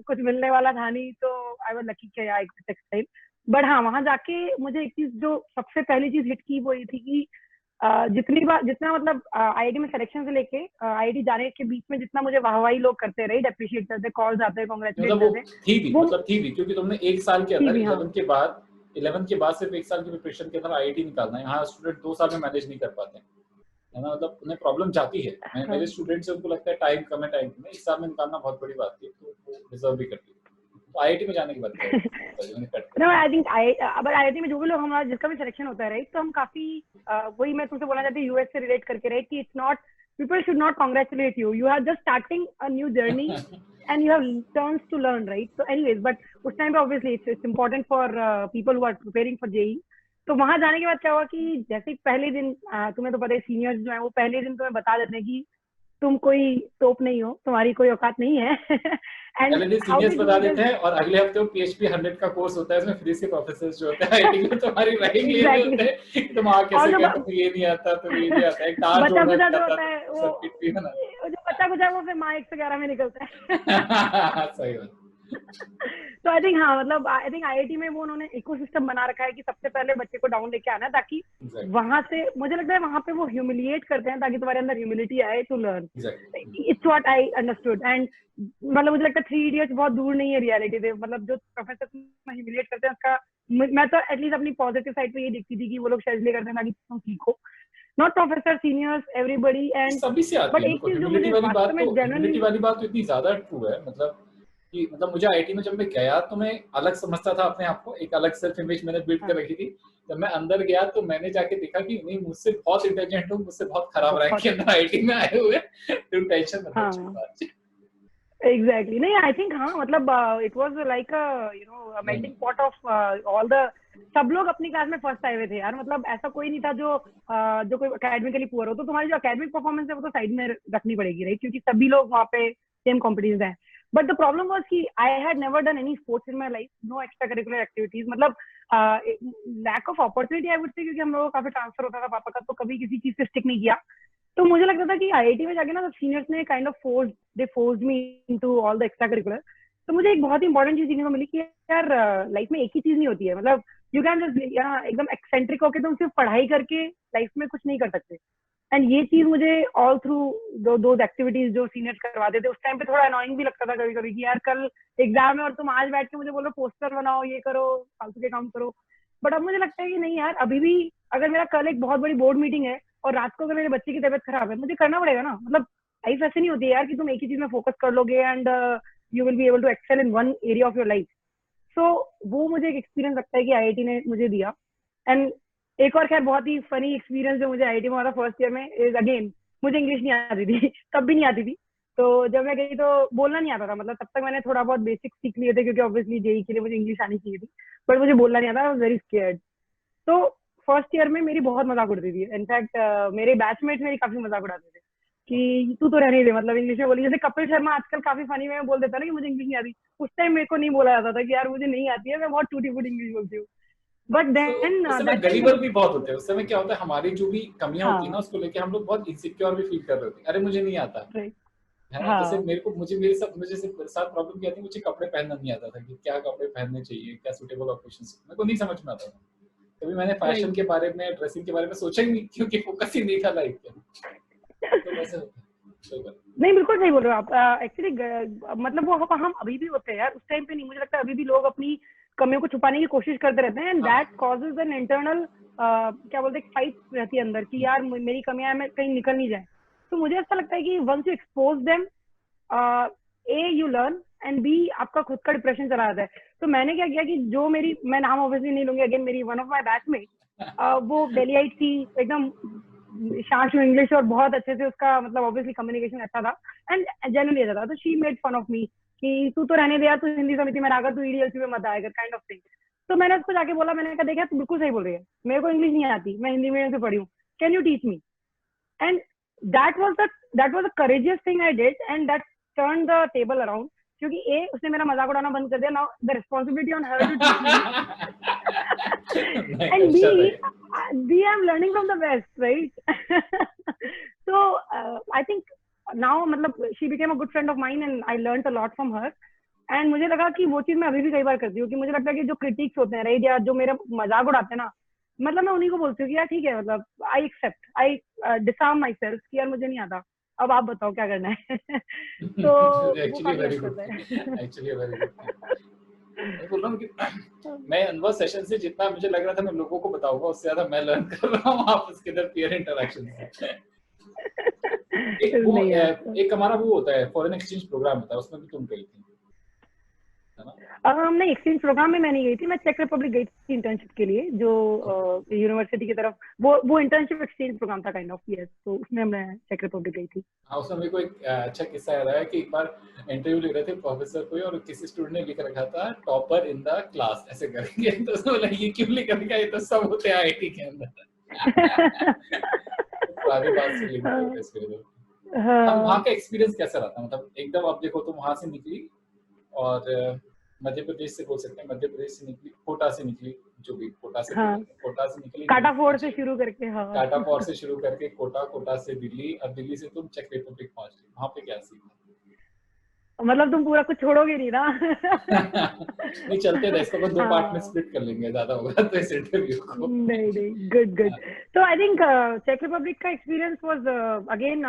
S2: कुछ मिलने वाला था नहीं, तो आई वाज लकी कि आई कुड टेक्सटाइल। बट हाँ वहां जाके मुझे एक चीज जो सबसे पहली चीज हिट की वो ये थी कि जितना मतलब IIT में सिलेक्शन से लेके IIT जाने के बीच में जितना मुझे वाहवाही लोग करते रहे, अप्रिशिएट करते, कॉल्स आते, कांग्रेचुलेट करते,
S1: थी भी क्योंकि तुमने एक साल के अंदर 11th के बाद सिर्फ एक साल की प्रिपरेशन के अंदर IIT निकालना है। यहाँ स्टूडेंट 2 साल में मैनेज नहीं कर पाते है ना, मतलब उन्हें प्रॉब्लम जाती है। मेरे स्टूडेंट्स से उनको लगता है टाइम कम है, टाइम कम है, एक साल में निकालना बहुत बड़ी बात है, तो वो डिजर्व भी करती है। तो आईआईटी में जाने के बाद
S2: नो आई थिंक आईआईटी में जो भी लोग हमारा जिसका भी सिलेक्शन होता है राइट, तो हम काफी वही मैं तुमसे बोलना चाहती हूँ यूएस से रिलेट करके राइट, कि it's not, people should not congratulate you, you are just starting a new journey and you have turns to learn, right? So anyways, but उस time पे obviously it's important for people who are preparing for JEE. तो वहां जाने के बाद क्या हुआ कि जैसे पहले दिन तुम्हें तो पता है सीनियर्स जो है वो पहले दिन तुम्हें बता देते हैं कि तुम कोई टॉप नहीं हो, तुम्हारी कोई औकात नहीं है।
S1: एंड सीनियर्स बता देते हैं, और अगले हफ्ते वो PhD 100 का कोर्स होता है, इसमें फ्री से प्रोफेसर्स जो होते हैं आईआईटी में तुम्हारी रैंकिंग ले रहे होते हैं, तुम आ कैसे कहते हो ये नहीं आता, तुम ये नहीं आता, एक तार जोड़ना
S2: होता है वो जो बच्चा कुछ है वो फिर माँ 111 में निकलता है।
S1: सही बात।
S2: तो आई थिंक हाँ मतलब आई थिंक आईआईटी में वो उन्होंने इकोसिस्टम बना रखा है कि सबसे पहले बच्चे को डाउन लेके आना, ताकि वहां से मुझे लगता है वहां पे वो ह्यूमिलिएट करते हैं ताकि तुम्हारे अंदर ह्यूमिलिटी आए to learn. It's what I understood. And मतलब मुझे लगता है 3 इडियट्स बहुत दूर नहीं है रियलिटी से। मतलब जो प्रोफेसर ह्यूमिलिएट करते हैं उसका मैं तो एटलीस्ट अपनी पॉजिटिव साइड पे ये दिखती थी कि वो लोग शायद इसलिए करते हैं ताकि तुम सीखो, not professor seniors everybody. And
S1: सभी से आती है ह्यूमिलिटी वाली बात तो इतनी ज्यादा ट्रू है। मतलब मुझे आईटी में जब मैं गया तो मैं अलग समझता था अपने आप को, एक अलग सेल्फ इमेज मैंने बिल्ड कर रखी थी। जब मैं अंदर गया तो मैंने जाके देखा कि नहीं, मुझसे बहुत इंटेलिजेंट हूँ, मुझसे बहुत खराब रैंक के अंदर आईटी में आए हुए, तुम टेंशन मत लो।
S2: एग्जैक्टली नहीं आई थिंक हाँ मतलब it was like you know melting pot of all the, सब लोग अपनी क्लास में फर्स्ट आए हुए थे यार। मतलब ऐसा कोई नहीं था जो कोई एकेडमिकली पुअर हो। तो तुम्हारी जो एकेडमिक परफॉर्मेंस है वो तो साइड में रखनी पड़ेगी राइट, क्योंकि सभी लोग वहाँ पे सेम कॉम्पिटिशन है। बट द प्रॉब्लम वाज कि I had never done any sports in my life, no extracurricular activities. मतलब lack of opportunity I would say, क्योंकि हम लोगों को काफी ट्रांसफर होता था पापा का, तो कभी किसी चीज से स्टिक नहीं किया। तो मुझे लगता था कि आईआईटी में जाके ना सीनियर्स ने kind of forced me into all the extra curricular. तो मुझे एक बहुत ही इंपॉर्टेंट चीज सीखने को मिली कि यार लाइफ में एक ही चीज नहीं होती है। मतलब यू कैन जस्ट एकदम एक्सेंट्रिक होके तुम सिर्फ पढ़ाई करके लाइफ में कुछ नहीं कर सकते। एंड ये चीज मुझे ऑल थ्रू दोज एक्टिविटीज जो सीनियर्स करवाते थे उस टाइम पे थोड़ा अनोइंग भी लगता था कभी कभी कि यार कल एग्जाम है और तुम आज बैठ के मुझे बोलो पोस्टर बनाओ, ये करो, फालतू के काम करो। बट अब मुझे लगता है कि नहीं यार, अभी भी अगर मेरा कल एक बहुत बड़ी बोर्ड मीटिंग है और रात को अगर मेरे बच्चे की तबीयत खराब है, मुझे करना पड़ेगा ना। मतलब लाइफ ऐसे नहीं होती है यार कि तुम एक ही चीज में फोकस कर लोगे and you will be able to excel in one area of your life. So वो मुझे एक एक्सपीरियंस लगता है कि आईआईटी ने मुझे दिया। एंड एक और खैर बहुत ही फनी एक्सपीरियंस जो मुझे आईआईटी में हुआ था फर्स्ट ईयर में इज अगेन, मुझे इंग्लिश नहीं आती थी तब भी नहीं आती थी। तो जब मैं गई तो बोलना नहीं आता था। मतलब तब तक मैंने थोड़ा बहुत बेसिक सीख लिए थे क्योंकि ऑब्वियसली जेईई के लिए मुझे इंग्लिश आनी चाहिए थी, बट मुझे बोलना नहीं आता, आई वाज वेरी स्केयर्ड। तो फर्स्ट ईयर में मेरी बहुत मजाक उड़ती थी। इनफैक्ट मेरे बैचमेट्स मेरी काफी मजाक उड़ाते थे कि तू तो रहने दे, मतलब इंग्लिश में बोली। जैसे कपिल शर्मा आजकल काफी फनी में बोल देता है ना कि मुझे इंग्लिश नहीं आती, उस टाइम मेरे को नहीं बोला जाता था कि यार मुझे नहीं आती है, मैं बहुत टूटी फूटी इंग्लिश बोलती हूँ। बट देन
S1: गरीबर भी बहुत होते हैं उस समय। क्या होता है, हमारी जो भी कमियां होती है ना उसको लेके हम लोग बहुत इनसिक्योर भी फील कर रहे होते हैं। अरे मुझे नहीं आता है। जैसे मेरे साथ प्रॉब्लम क्या थी, मुझे कपड़े पहनना नहीं आता था कि क्या कपड़े पहनने चाहिए, क्या सूटेबल ऑकेशंस, मेरे को नहीं समझ में आता था। कभी मैंने फैशन के बारे में, ड्रेसिंग के बारे में सोचा ही नहीं, क्योंकि फोकस ही नहीं था लाइफ पे। तो वैसे होता है।
S2: नहीं बिल्कुल सही बोल रहे हो आप। एक्चुअली मतलब वो हम अभी भी होते हैं यार, उस टाइम पे नहीं। मुझे लगता है अभी भी लोग अपनी कमियों को छुपाने की कोशिश करते रहते हैं and that causes an internal क्या बोलते हैं फाइट रहती है अंदर कि यार मेरी कमियां मैं कहीं निकल नहीं जाए। तो मुझे ऐसा लगता है कि once you expose them, A you learn and B आपका खुद का डिप्रेशन चला जाता है। तो मैंने क्या किया कि जो मेरी, मैं नाम ऑब्वियसली नहीं लूंगी, अगेन मेरी वन ऑफ माई बैचमेट वो दिल्लीite थी, एकदम शांत इंग्लिश और बहुत अच्छे से उसका मतलब ऑब्वियसली कम्युनिकेशन अच्छा था एंड जनरली अच्छा था। तो she made fun of me कि तू तो रहने दे यार, तू हिंदी समिति में आकर, तू ईडीएलसी में मत आएगा, काइंड ऑफ थिंग। तो मैंने उसको जाके बोला, मैंने कहा देखा तू बिल्कुल सही बोल रही है, मेरे को इंग्लिश नहीं आती, मैं हिंदी मीडियम से पढ़ी हूँ, can you teach me? And that was a courageous thing I did and that turn the table around. क्योंकि ए उसने मेरा मजाक उड़ाना बंद कर दिया, now the responsibility on her to teach me and be I am learning from the best, right? So I think now मतलब she became a good friend of mine and I learned a lot from her. And मुझे लगा कि वो चीज मैं अभी भी कई बार करती हूँ कि मुझे लगता है कि जो क्रिटिक्स होते हैं राइट, या जो मेरा मजाक उड़ाते हैं ना, मतलब मैं उन्हीं को बोलती हूँ कि यार ठीक है, मतलब I accept, I disarm myself कि यार मुझे नहीं आता, अब आप बताओ क्या करना है। तो
S1: actually very good, actually very good. मैं बोल रहा हूँ कि मैं अनुभव सेशन से जितना मुझे लग रहा था मैं लोगों को बताऊंगा, उससे ज्यादा मैं लर्न कर रहा हूँ आपस के अंदर पीयर इंटरेक्शन से। एक हमारा वो होता है फॉरेन एक्सचेंज प्रोग्राम होता है, उसमें भी तुम गई थी। है ना?
S2: नहीं, एक्सचेंज प्रोग्राम में मैं नहीं गई थी, मैं चेक रिपब्लिक गई थी इंटर्नशिप के लिए, जो यूनिवर्सिटी की तरफ वो इंटर्नशिप एक्सचेंज प्रोग्राम था काइंड ऑफ, यस, तो उसमें मैं चेक रिपब्लिक गई थी।
S1: हाँ, उसमें मेरे को एक अच्छा किस्सा याद आया कि एक बार इंटरव्यू ले रहे थे प्रोफेसर को और किसी स्टूडेंट ने लिख रखा था टॉपर इन द क्लास ऐसे करके, तो उसने बोला ये क्यों लिख रखा है, ये तो सब होते हैं आईआईटी के अंदर। पुरानी बात से लिंक करते हैं इसके लिए। अब वहाँ
S2: हाँ,
S1: का एक्सपीरियंस कैसा रहा था, मतलब एकदम आप देखो तो वहाँ से निकली और मध्य प्रदेश से बोल सकते हैं, मध्य प्रदेश से निकली, कोटा से निकली, जो भी कोटा से बोल
S2: हाँ,
S1: रहे हैं, कोटा से निकली
S2: काटा फोड़ से
S1: नीचे
S2: शुरू करके, हाँ।
S1: काटापॉर से शुरू करके कोटा, कोटा से दिल्ली, और दिल्ली से तुम चेक रिपब्लिक पहुंच गए, वहाँ पे क्या सीखा?
S2: मतलब तुम पूरा कुछ छोड़ोगे नहीं ना?
S1: नहीं चलते थे, इसको बस 2 पार्ट में
S2: हाँ,
S1: स्प्लिट कर लेंगे ज्यादा होगा तो इस इंटरव्यू को।
S2: नहीं नहीं, गुड गुड। तो आई थिंक चेक रिपब्लिक का experience was again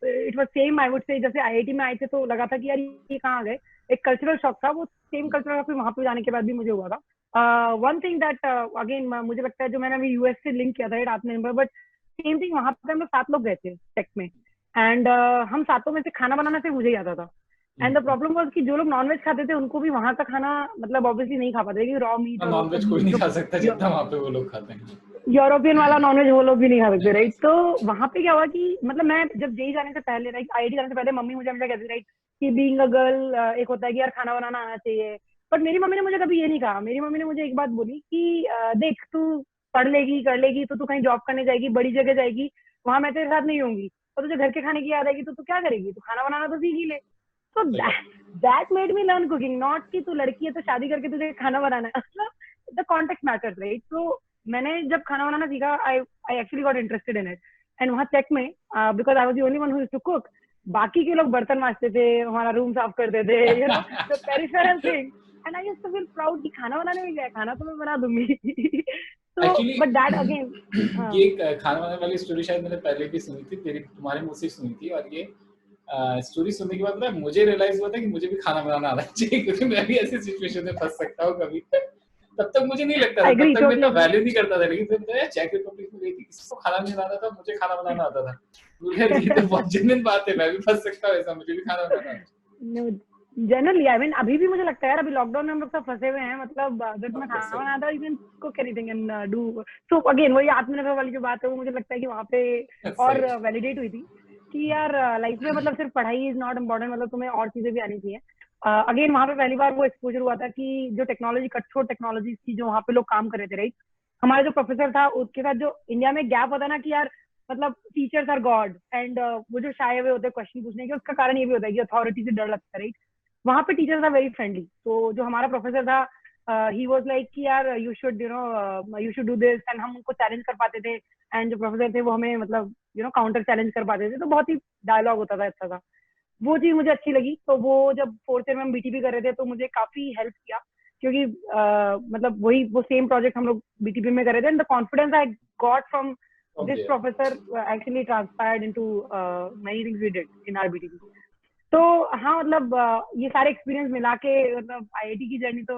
S2: it was same, I would से, जैसे आईआईटी में आए थे तो लगा था कि यार ये कहाँ आ गए, एक कल्चरल शॉक था, वो सेम कल्चरल शॉक वहां पे जाने के बाद भी मुझे हुआ था। वन थिंग दैट अगेन मुझे लगता है, जो मैंने अभी यूएस से लिंक किया था आत्मनिर्भर, बट सेम थिंग, वहां पे हम लोग 7 लोग गए थे टेक में, एंड हम 7 में से खाना बनाना सिर्फ मुझे ही आता था। एंड द प्रॉब्लम वाज कि जो लोग नॉनवेज खाते थे उनको भी वहां का खाना मतलब ऑब्वियसली नहीं खा पाते, क्योंकि रॉ मीट और वो
S1: नॉनवेज
S2: सब
S1: कोई नहीं
S2: जो
S1: खा सकता जितना वहाँ पे वो लोग खाते हैं।
S2: यूरोपियन वाला नॉनवेज वो लोग भी नहीं खा सकते,
S1: नहीं खा
S2: राइट? तो वहां पे क्या हुआ कि मतलब मैं जब जेई जाने से पहले, राइट, आईआईटी जाने से पहले मम्मी मुझे हमेशा कहती, राइट, कि बीइंग अ गर्ल एक होता है कि यार खाना बनाना आना चाहिए, बट मेरी मम्मी ने मुझे कभी ये नहीं कहा। मेरी मम्मी ने मुझे एक बात बोली कि देख, तू पढ़ लेगी, कर लेगी, तो तू कहीं जॉब करने जाएगी, बड़ी जगह जाएगी, वहां मैं तेरे साथ नहीं होंगी, और तुझे घर के खाने की याद आएगी तो तू क्या करेगी, तू खाना बनाना तो सीख ही ले। तो
S1: सही बात।
S2: That made me learn cooking, not कि तू लड़की है तो शादी करके तुझे खाना बनाना है, मतलब द कॉन्टेक्स्ट मैटर्स, राइट? तो मैंने जब खाना बनाना सीखा, I actually got interested in it. And वहाँ चेक में, because I was the only one who used to cook, बाकी के लोग बर्तन मांजते थे, हमारा रूम साफ करते थे, you know, the peripheral thing, and I used to feel proud कि खाना बनाने में क्या है, खाना तो मैं बना दूंगी। तो
S1: एक्चुअली
S2: बट दैट अगेन, हाँ,
S1: ये खाना बनाने वाली स्टोरी शायद मैंने पहले भी सुनी थी, तेरी तुम्हारे मुंह से सुनी थी, और ये स्टोरी सुनने के बाद पता है मुझे रियलाइज हुआ था कि मुझे भी खाना बनाना आना चाहिए, क्योंकि मैं भी ऐसी सिचुएशन में फंस सकता हूँ कभी। तब तक मुझे नहीं लगता था,
S2: आई
S1: तब
S2: एग्री,
S1: तक मैं
S2: टोटली
S1: इतना
S2: एग्री।
S1: वैल्यू नहीं करता था, लेकिन जब मैं चेक रिपब्लिक में गई थी, किसी को खाना नहीं बनाना था, मुझे खाना बनाना आता था। मुझे ये तो बहुत जेन्युइन बात है, मैं भी फंस सकता हूँ ऐसा, मुझे भी खाना बनाना आता है।
S2: जनरली आई मीन अभी भी मुझे लगता है यार, अभी लॉकडाउन में हम लोग सब फंसे हुए हैं, मतलब अगर तुम्हें
S1: अब तो
S2: खाना
S1: सही
S2: बनाना आता है, you can cook anything and do. So again वही आत्मनिर्भर वाली जो बात है, वो मुझे लगता है कि वहाँ पे और
S1: सही।
S2: वैलिडेट हुई थी कि यार लाइफ में मतलब सिर्फ पढ़ाई इज नॉट इम्पोर्टेंट, मतलब तुम्हें और चीजें भी आनी चाहिए। अगेन वहाँ पे पहली बार वो एक्सपोजर हुआ था कि जो टेक्नोलॉजी, कठोर टेक्नोलॉजी थी जो वहाँ पे लोग काम कर रहे थे, राइट, हमारा जो प्रोफेसर था उसके साथ जो इंडिया में गैप होता है ना कि यार मतलब टीचर्स आर गॉड, एंड वो जो शाये हुए होते हैं क्वेश्चन पूछने के, उसका कारण ये भी होता है कि अथॉरिटी से डर लगता है, राइट? वहां पे टीचर्स आर वेरी फ्रेंडली। तो जो हमारा प्रोफेसर था, ही वाज लाइक कि यार you should you should do this, and हम उनको चैलेंज कर पाते थे, एंड जो प्रोफेसर थे वो हमें मतलब काउंटर चैलेंज कर पाते थे, तो बहुत ही डायलॉग होता था, अच्छा था। वो चीज मुझे अच्छी लगी। तो वो जब 4th ईयर में हम बीटीपी कर रहे थे तो मुझे काफी हेल्प किया, क्योंकि मतलब वही वो सेम प्रोजेक्ट हम लोग बीटीपी में कर रहे थे, and the confidence I got from this professor actually transpired into many things we did in our BTP. तो हाँ, मतलब ये सारे एक्सपीरियंस मिला के मतलब आईआईटी की जर्नी तो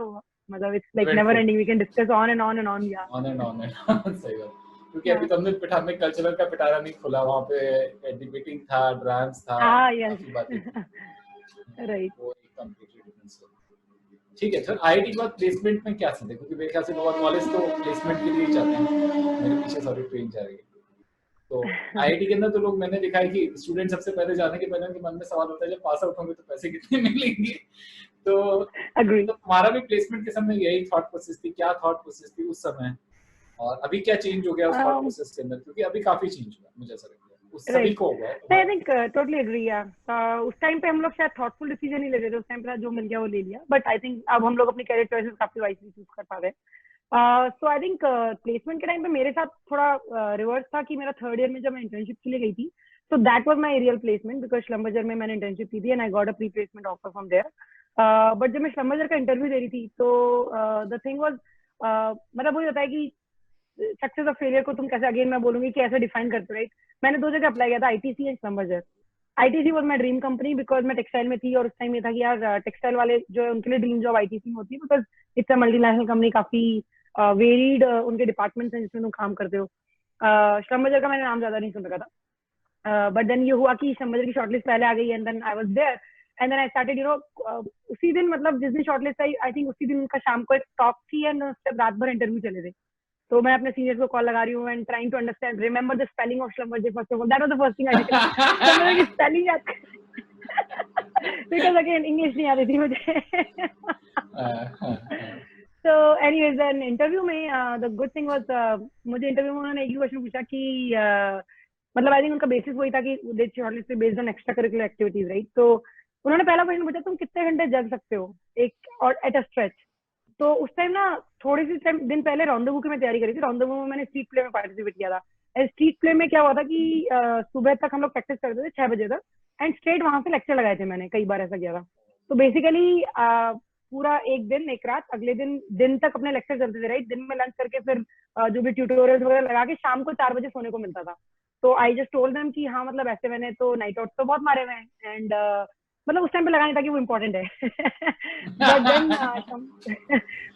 S2: मतलब it's like never ending, we can discuss on and on and on, या
S1: ऑन एंड ऑन एंड सही बात। क्योंकि अभी
S2: हाँ,
S1: तो हमने पिठार में कल्चरल का पिटारा नहीं खुला, वहाँ पे डिबेटिंग था, ड्राम्स था,
S2: हाँ, यस,
S1: काफी बातें थी,
S2: राइट।
S1: वो एक कंप्लीटली डिफरेंट स्टोरी। ठीक है, फिर आईआईटी के बाद प्लेसमेंट में क्या सीखते, क्योंकि मेरे ख्याल से लोग कॉलेज तो प्लेसमेंट के लिए जाते हैं, मेरे पीछे सॉरी ट्रेन जा रही है। तो आईआईटी के अंदर तो लोग, मैंने देखा है कि स्टूडेंट सबसे पहले जाने के पहले उनके मन में सवाल होता है जब पास आउट होंगे तो पैसे कितने मिलेंगे। तो
S2: अग्री।
S1: मतलब तुम्हारा भी प्लेसमेंट के समय यही थॉट प्रोसेस थी, क्या थॉट प्रोसेस थी उस समय, और अभी क्या चेंज हो गया उस थॉट प्रोसेस के अंदर, क्योंकि अभी काफी चेंज हुआ मुझे ऐसा लगता है, उस सभी
S2: राइट,
S1: को होगा
S2: आई
S1: तुम्हारा।
S2: थिंक टोटली एग्री यार। उस टाइम पे हम लोग शायद थॉटफुल डिसीजन नहीं ले रहे थे, उस टाइम पे जो मिल गया वो ले लिया, बट आई थिंक अब हम लोग अपनी कैरियर चॉइसेस काफी वाइजली चूज कर पा रहे हैं। सो आई थिंक प्लेसमेंट के टाइम पे मेरे साथ थोड़ा रिवर्स था कि मेरा 3rd ईयर में जब मैं इंटर्नशिप के लिए गई थी, तो that was my real placement, because Schlumberger में मैंने इंटर्नशिप की थी and I got a pre placement offer from there. But जब मैं श्लम्बर्जर का इंटरव्यू दे रही थी तो द थिंग वाज, मतलब वही होता है कि सक्सेस और फेलियर को तुम कैसे, अगेन मैं बोलूंगी कि ऐसे डिफाइन करते हो, राइट? मैंने 2 जगह अप्लाई किया था, ITC and Schlumberger. ITC was my dream company because मैं टेक्सटाइल में थी, और उस टाइम ये था कि यार टेक्सटाइल वाले जो है उनके लिए ड्रीम जॉब आईटीसी में होती है, because it's a multinational company, काफी वेरिड उनके डिपार्टमेंट्स हैं जिसमें तुम काम करते हो। श्लम्बर्जर का मैंने नाम ज्यादा नहीं सुन रखा था, बट देन ये हुआ कि श्लम्बर्जर की शॉर्टलिस्ट पहले आ गई, and then I was there. And then I started उसी दिन मतलब जिस दिन शॉर्टलिस्ट आई थिंक उसी दिन उनका शाम को एक टॉक थी एंड रात भर इंटरव्यू चले थे। तो मैं अपने सीनियर्स को कॉल लगा रही हूँ and trying to understand remember the spelling of Schlumber first of all, that was the first thing I did. तो मेरे की स्पेलिंग याद बिकॉज अगेन इंग्लिश नहीं आती थी मुझे। तो एनीवेज देन इंटरव्यू में द गुड थिंग वाज मुझे इंटरव्यू में उन्होंने एक ही क्वेश्चन पूछा कि मतलब आई थिंक उनका बेसिस वही था कि they shortlist based on extracurricular activities, right. तो उन्होंने पहला क्वेश्चन पूछा तुम कितने घंटे जग सकते हो एक और एट अ स्ट्रेच। तो उस टाइम ना थोड़ी सी दिन पहले रॉन्डेवू की मैं तैयारी करी थी। रॉन्डेवू में मैंने स्ट्रीट प्ले में पार्टिसिपेट किया था। स्ट्रीट प्ले में क्या हुआ था कि सुबह तक हम लोग प्रैक्टिस करते थे 6 बजे तक एंड स्ट्रेट वहां से लेक्चर लगाए थे मैंने, कई बार ऐसा किया था। तो बेसिकली पूरा एक दिन एक रात अगले दिन तक अपने लेक्चर चलते थे, राइट। दिन में लंच करके फिर जो भी ट्यूटोरियल्स वगैरह लगा के शाम को 4 बजे सोने को मिलता था। तो आई जस्ट टोल्ड देम कि हाँ मतलब ऐसे मैंने तो नाइट आउट तो बहुत मारे हुए हैं एंड मतलब उस टाइम पे लगा नहीं था कि वो इम्पोर्टेंट है। But then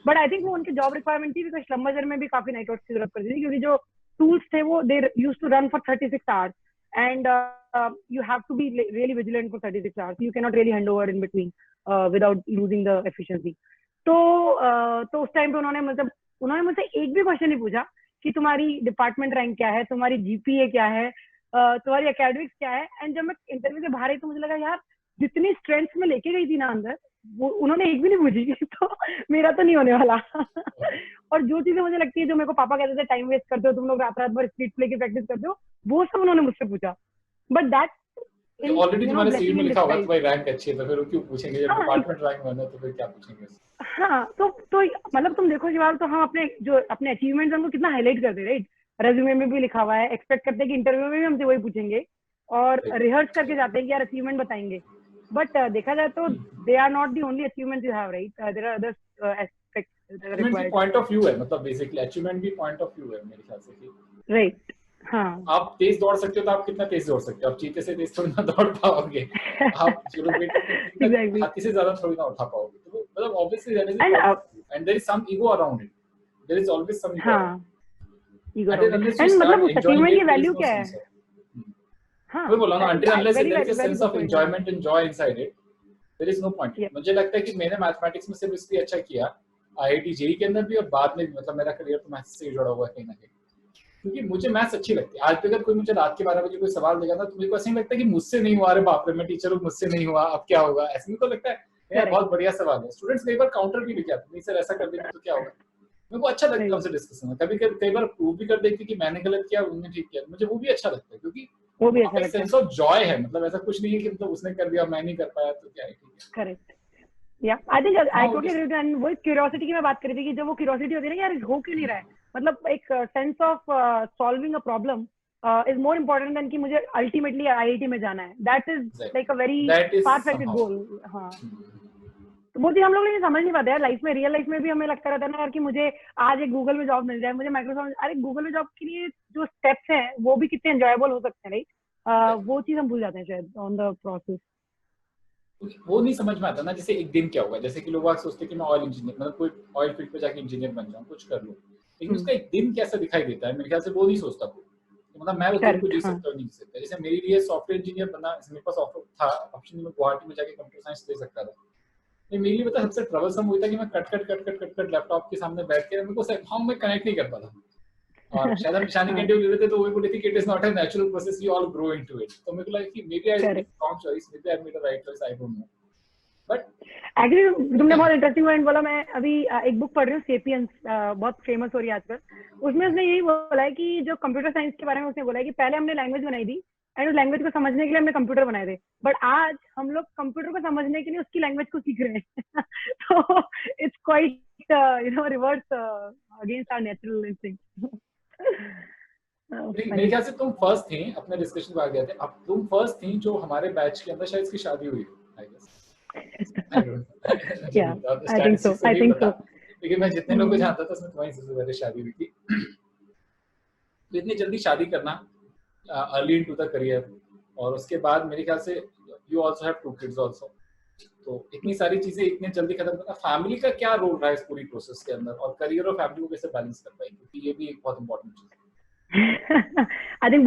S2: but I think वो उनकी जॉब रिक्वायरमेंट थी बिकॉज श्लम्बर में भी काफी नाइट आउट की जरूरत पड़ती थी क्योंकि जो टूल्स थे वो they used to run for 36 hours and you have to be really vigilant for 36 hours. You cannot really hand over in between without losing the efficiency. तो उस टाइम पे उन्होंने मुझसे एक भी क्वेश्चन नहीं पूछा कि तुम्हारी डिपार्टमेंट रैंक क्या है, तुम्हारी जीपीए क्या है, तुम्हारी एकेडमिक्स क्या है। एंड जब मैं इंटरव्यू से बाहर आई तो मुझे लगा यार जितनी स्ट्रेंथ में लेके गई थी ना अंदर वो उन्होंने एक भी नहीं पूछी। तो मेरा तो नहीं होने वाला। और जो चीजें मुझे लगती है जो मेरे को पापा कहते थे टाइम वेस्ट करते हो तुम लोग, रात रात भर स्ट्रीट प्ले की प्रैक्टिस करते हो, वो सब उन्होंने मुझसे पूछा। बट दैट
S1: ऑलरेडी तुम्हारे सीवी में लिखा होगा तुम्हारी रैंक अच्छी है तो फिर वो क्यों पूछेंगे? जब डिपार्टमेंट रैंक बना तो फिर क्या पूछेंगे?
S2: हाँ तो मतलब तुम देखो शिवाल, तो हम अपने अचीवमेंट्स हमको कितना हाईलाइट करते हैं, राइट। रेज्यूमे में भी लिखा हुआ है, एक्सपेक्ट करते हैं कि इंटरव्यू में भी हमसे वही पूछेंगे और रिहर्स करके जाते हैं कि यार अचीवमेंट बताएंगे। बट देखा जाए तो they are not the only achievements you have, right. There are other aspects required.
S1: Point of view है, मतलब बेसिकली अचीवमेंट भी पॉइंट ऑफ व्यू है मेरे ख्याल से,
S2: राइट। हाँ
S1: आप तेज दौड़ सकते हो तो आप कितना तेज दौड़ सकते हो? आप चीते से तेज थोड़ी ना दौड़ पाओगे। आप
S2: exactly.
S1: हाथी से ज्यादा थोड़ी ना उठा पाओगे। तो मतलब obviously there is and there is some ego around it. There is always some ego.
S2: हाँ ईगो अराउंड इट। एंड मतलब उस अचीवमेंट की वैल्यू क्या है? हाँ
S1: मैं बोला ना, until unless there is a sense of enjoyment and joy inside it, there is no point. मुझे लगता है कि मैंने मैथमेटिक्स में सिर्फ इसलिए अच्छा किया आईआईटी जेईई के अंदर भी और बाद में भी, मतलब मेरा करियर तो मैथ्स से जुड़ा हुआ है कहीं ना कहीं, क्योंकि मुझे मैथ्स अच्छी लगती है। आज भी अगर कोई मुझे रात के 12 बजे कोई सवाल देगा ना तो मुझे ऐसा नहीं लगता कि मुझसे नहीं हुआ, अरे बाप रे मैं टीचर हूँ मुझसे नहीं हुआ अब क्या होगा, ऐसे नहीं तो लगता है यार बहुत बढ़िया सवाल है। स्टूडेंट्स कई बार काउंटर भी लिख जाते हैं, सर ऐसा कर देंगे तो क्या होगा। मेरे को अच्छा लगता है उनसे डिस्कशन में, कभी कई बार प्रूव भी कर देती कि मैंने गलत किया उन्होंने ठीक किया, मुझे वो भी अच्छा लगता है क्योंकि
S2: वो भी अच्छा लगता है।
S1: सेंस ऑफ जॉय है, मतलब ऐसा कुछ नहीं है कि मतलब उसने कर दिया मैं नहीं कर पाया तो क्या है।
S2: करेक्ट या I think I totally agree. And वो क्यूरियोसिटी की मैं बात कर रही थी कि जब वो क्यूरियोसिटी होती है ना यार हो क्यों नहीं रहा है, मतलब एक sense of solving a problem is more important than कि मुझे अल्टीमेटली आईआईटी में जाना है। That is like a very far fetched goal. हाँ तो वो चीज हम लोग लेकिन समझ नहीं पाते यार लाइफ में। रियल लाइफ में भी हमें लगता रहता है ना यार कि मुझे आज एक गूगल में जॉब मिल जाए, मुझे माइक्रोसॉफ्ट, अरे गूगल में जॉब के लिए जो स्टेप्स हैं वो भी कितने एंजॉयबल हो सकते हैं, राइट। वो चीज हम भूल जाते हैं शायद ऑन द प्रोसेस।
S1: वो नहीं समझ में आता ना, जैसे एक दिन क्या होगा, जैसे कि लोग सोचते हैं कि मैं ऑयल इंजीनियर, मतलब कोई ऑयल फील्ड पे जाके इंजीनियर बन जाऊं कुछ कर लूं, लेकिन उसका एक दिन कैसा दिखाई देता है मेरे ख्याल से वो नहीं सोचता कोई। तो मतलब मैं उस दिन को जी सकता हूं नहीं जी सकता। जैसे मेरे लिए सॉफ्टवेयर इंजीनियर बनना, मेरे पास ऑफर था ऑप्शन, में गुवाहाटी में जाके कंप्यूटर साइंस ले सकता था, लेकिन मेरे लिए पता सबसे ट्रबलसम हुई था कि मैं कट लैपटॉप के सामने बैठ के मेरे को हाउ मैं कनेक्ट नहीं कर पाता। और शायद हम निशानी के इंटरव्यू ले रहे थे तो वो बोले थे कि it is not a natural process, you all grow into it. तो मेरे को लगा कि maybe I made wrong choice, maybe I made the right choice, I don't know. But
S2: actually तुमने बहुत इंटरेस्टिंग पॉइंट बोला। मैं अभी एक बुक पढ़ रही हूँ सेपियंस, बहुत फेमस हो रही है आजकल। उसमें उसने यही बोला है कि जो कंप्यूटर साइंस के बारे में उसने बोला है कि पहले हमने लैंग्वेज बनाई थी एंड उस लैंग्वेज को समझने के लिए हमने कंप्यूटर बनाए थे, बट आज हम लोग कंप्यूटर को समझने के लिए उसकी लैंग्वेज को सीख रहे हैं। तो it's quite reverse against our natural instinct.
S1: मेरे ख्याल से तुम फर्स्ट थी, अपने डिस्कशन में आ गए थे, अब तुम फर्स्ट थी जो हमारे बैच के अंदर शायद इसकी शादी हुई I guess. I think so. लेकिन मैं जितने लोगों को जानता था उसमें तुम्हारी सबसे पहले शादी हुई थी। तो इतनी जल्दी शादी करना अर्ली इनटू द करियर, और उसके बाद मेरे ख्याल से you also have 2 kids also, तो इतनी सारी चीजें इतनी जल्दी खत्म करना, फैमिली का क्या रोल रहा है इस पूरी प्रोसेस के अंदर, और करियर और फैमिली को कैसे बैलेंस कर पाएंगे, क्योंकि ये भी एक बहुत इंपॉर्टेंट चीज है।
S2: आई थिंक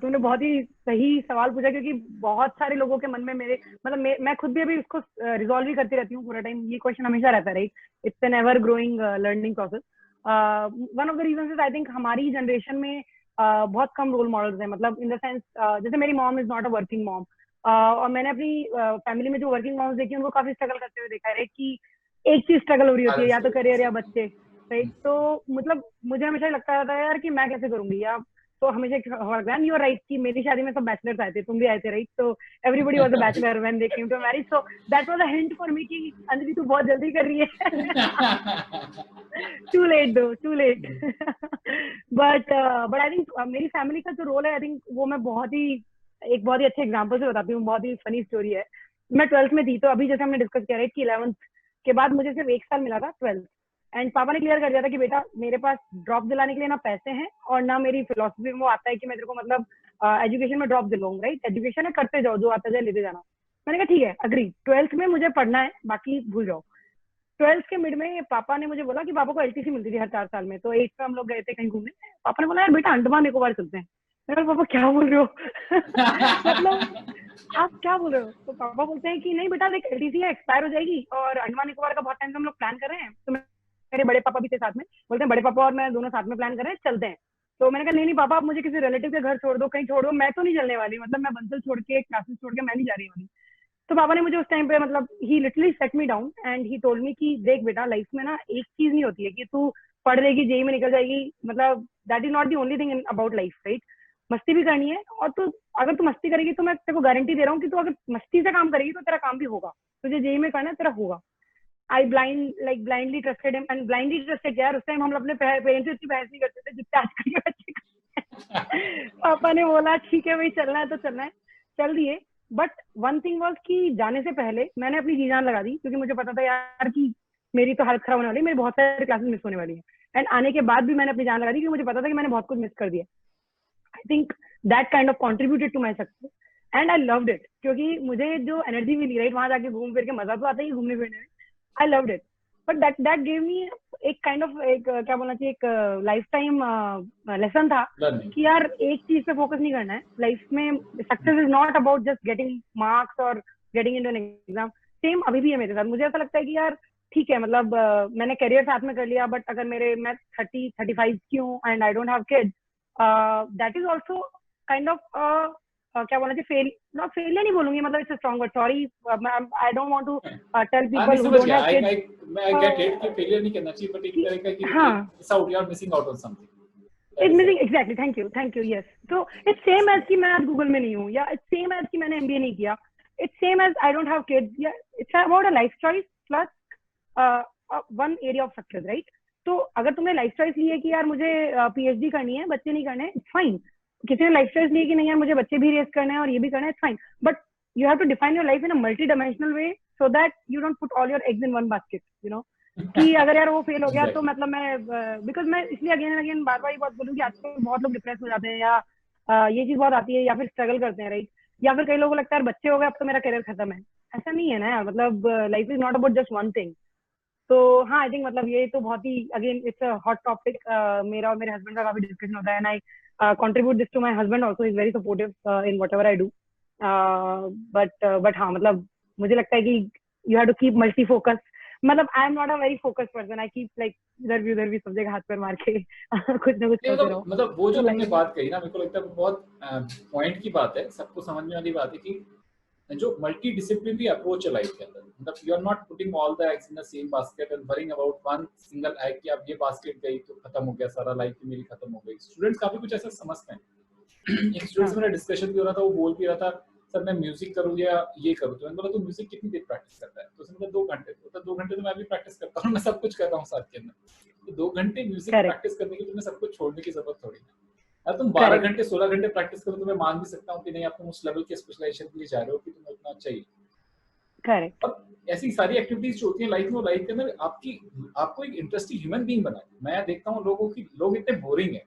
S2: तुमने बहुत ही सही सवाल पूछा, क्योंकि बहुत सारे लोगों के मन में मेरे मतलब मैं खुद भी अभी उसको रिजॉल्व ही करती रहती हूँ पूरा टाइम। ये क्वेश्चन हमेशा रहता है, right? It's an ever growing learning process. One of the reason is I think हमारी जनरेशन में बहुत कम रोल मॉडल्स हैं, मतलब इन द सेंस जैसे मेरी mom is not a working mom, और मैंने अपनी फैमिली में जो वर्किंग मॉम्स देखी उनको काफी स्ट्रगल करते हुए देखा है कि एक चीज स्ट्रगल हो रही होती है, या तो करियर या बच्चे, राइट? तो मतलब मुझे हमेशा लगता रहता है यार कि मैं कैसे करूंगी, या तो हमेशा यू आर राइट कि मेरी शादी में सब बैचलर्स आए थे, तुम भी आए थे, राइट? तो everybody was a bachelor when they came to marriage, so that was a hint for me कि अंजलि तू बहुत जल्दी कर रही है। टू लेट दो, too late. But I think मेरी फैमिली का जो रोल है, आई थिंक वो मैं बहुत ही अच्छे एग्जाम्पल से बताती हूँ। बहुत ही फनी स्टोरी है। मैं 12th में थी, तो अभी जैसे हमने डिस्कस किया, राइट, कि 11th के बाद मुझे सिर्फ 1 साल मिला था 12th, एंड पापा ने क्लियर कर दिया था कि बेटा मेरे पास ड्रॉप दिलाने के लिए ना पैसे हैं और ना मेरी फिलोसफी में वो आता है कि मैं तेरे को मतलब एजुकेशन में ड्रॉप दिलाऊंगा, राइट? एजुकेशन है, करते जाओ, जो आता जाए लेते जाना। मैंने कहा ठीक है, अग्री, 12th में मुझे पढ़ना है, बाकी भूल जाओ। 12th के मिड में पापा ने मुझे बोला कि पापा को एलटीसी मिलती थी हर 4 साल में, तो 8th में हम लोग गए थे कहीं घूमने। पापा ने बोला यार बेटा अंडमान निकोबार चलते हैं। मैंने कहा पापा क्या बोल रहे हो? मतलब आप क्या बोल रहे हो? तो पापा बोलते हैं कि नहीं बेटा देख, एलटीसी है, एक्सपायर हो जाएगी, और अंडमान निकोबार का बहुत टाइम से हम लोग प्लान कर रहे हैं, तो मेरे बड़े पापा भी थे साथ में, बोलते हैं बड़े पापा और मैं दोनों साथ में प्लान कर रहे हैं, चलते हैं। तो मैंने कहा नहीं नहीं पापा, आप मुझे किसी रिलेटिव के घर छोड़ दो, कहीं छोड़ दो, मैं तो नहीं चलने वाली, मतलब मैं बंसल छोड़ के, क्लासेस छोड़ के मैं नहीं जा रही वाली। तो पापा ने मुझे उस टाइम पे मतलब he literally set me down and he told me कि देख बेटा, लाइफ में ना एक चीज नहीं होती है कि तू पढ़ लेगी जेई में निकल जाएगी, मतलब that is not the only thing about life, right? मस्ती भी करनी है, और तू अगर तू मस्ती करेगी तो मैं तेरे को गारंटी दे रहा हूँ कि तू अगर मस्ती से काम करेगी तो तेरा काम भी होगा। तुझे जेई में करना है, तेरा होगा। I blindly trusted him, and blindly trusted यार, उस टाइम हम अपने पेरेंट्स से इतनी बहस नहीं करते थे जितने आजकल के बच्चे करते हैं। पापा ने बोला ठीक है भाई, चलना है तो चलना है, चल दिए। बट वन थिंग वॉज कि जाने से पहले मैंने अपनी जी जान लगा दी, क्योंकि मुझे पता था यार कि मेरी तो हालत खराब होने वाली है, मेरी बहुत सारी क्लासेस मिस होने वाली है। एंड आने के बाद भी मैंने अपनी जान लगा दी, क्योंकि मुझे पता था कि मैंने बहुत कुछ मिस कर दिया। I think that kind of contributed to my success, and I loved it, क्योंकि मुझे जो एनर्जी मिली, राइट, वहां जाके घूम फिर के मजा तो आता ही घूमने फिरने में, आई loved it. But that gave me एक काइंड ऑफ, एक क्या बोलना चाहिए, एक लाइफ टाइम लेसन था
S1: लर्निंग।
S2: कि यार एक चीज पे फोकस नहीं करना है लाइफ में। Success is not about just getting marks और getting into an exam. Same अभी भी है मेरे साथ। मुझे ऐसा लगता है कि यार ठीक है, मतलब मैंने करियर साथ में कर लिया, बट अगर मैं 30-35 की हूँ and I don't have kids, that is also kind of क्या बोलना चाहिए, नॉट फेलियर नहीं बोलूंगी, मतलब it's strong word, sorry, I don't want to tell
S1: नहीं
S2: पीपल हु
S1: समझ
S2: डोंट
S1: गया,
S2: हैव
S1: आई
S2: किड्स।
S1: आई मैं गेट इट कि फेलियर नहीं करना चाहिए, बट एक तरह का कि
S2: हाँ,
S1: miss out, you are missing out on something, that
S2: it
S1: is
S2: missing,
S1: right.
S2: Exactly, thank you, yes. तो इट्स सेम एज कि मैं आज गूगल में नहीं हूँ, या इट्स सेम एज कि मैंने एमबीए नहीं किया, it's same as I don't have kids, या it's about a life choice plus one area of success, right? तो अगर तुमने लाइफ चॉइस ली है कि यार मुझे पीएचडी करनी है, बच्चे नहीं करने, इट्स फाइन। किसी ने लाइफ चॉइस ली है कि नहीं यार मुझे बच्चे भी रेस करने हैं और ये भी करना है, it's fine. But you have to define your life in a multi dimensional way, so that you don't put all your eggs in one basket, you know. कि अगर यार वो फेल हो गया तो
S1: एग्जैक्टली।
S2: मतलब मैं बिकॉज मैं इसलिए अगेन एंड अगेन बार बार ये बात बोलूँ कि आजकल बहुत लोग डिप्रेस हो जाते हैं, या ये चीज बहुत आती है, या फिर स्ट्रगल करते हैं, राइट? या फिर कई लोगों को लगता है बच्चे हो गए अब तो मेरा करियर खत्म है। ऐसा नहीं है ना यार, मतलब life is not about just one thing. तो हाँ, आई थिंक मतलब ये तो बहुत ही again it's a hot topic. मेरा और मेरे हस्बैंड का काफी डिस्कशन होता है, and I contribute this to my husband also, is very supportive in whatever I do. But हाँ, मतलब मुझे लगता है कि you have to keep multi focus. मतलब I am not a very focused person, I keep like इधर भी सब जगह हाथ पैर मार के कुछ ना कुछ
S1: नहीं
S2: करते रहो।
S1: मतलब वो जो
S2: तो
S1: तुमने
S2: लाइक
S1: बात कही ना, मेरे को लगता है वो बहुत पॉइंट की बात है, सबको समझने वाली बात है कि जो मल्टी डिसिप्लिनरी अप्रोच है लाइफ के अंदर, मतलब you are not putting all the eggs in the same basket and worrying about one single egg कि अब ये बास्केट गई तो खत्म हो गया सारा, लाइफ की मेरी खत्म हो गई। स्टूडेंट्स काफी कुछ ऐसा समझते हैं। एक स्टूडेंट
S2: हाँ,
S1: से मेरा डिस्कशन भी हो रहा था, वो बोल भी रहा था सर मैं म्यूजिक करूँ या ये करूँ, तो मैंने बोला तो म्यूजिक कितनी देर प्रैक्टिस करता है, तो उसने बोला 2 घंटे। तो 2 घंटे तो मैं भी प्रैक्टिस करता हूँ, मैं सब कुछ कर रहा हूँ साथ के अंदर। तो 2 घंटे म्यूजिक
S2: करेक्ट,
S1: प्रैक्टिस करने के लिए तुम्हें सब कुछ छोड़ने की जरूरत थोड़ी है। अगर तुम 12 घंटे
S2: करेक्ट,
S1: 16 घंटे प्रैक्टिस करो तो मैं मान भी सकता हूँ कि नहीं आप तुम उस लेवल के स्पेशलाइजेशन के लिए जा रहे हो कि तुम्हें उतना चाहिए।
S2: करेक्ट,
S1: और ऐसी सारी एक्टिविटीज जो होती है लाइफ में, लाइफ के अंदर आपको एक इंटरेस्टिंग ह्यूमन बीइंग बनाती है। मैं देखता हूँ लोगों की, लोग इतने बोरिंग है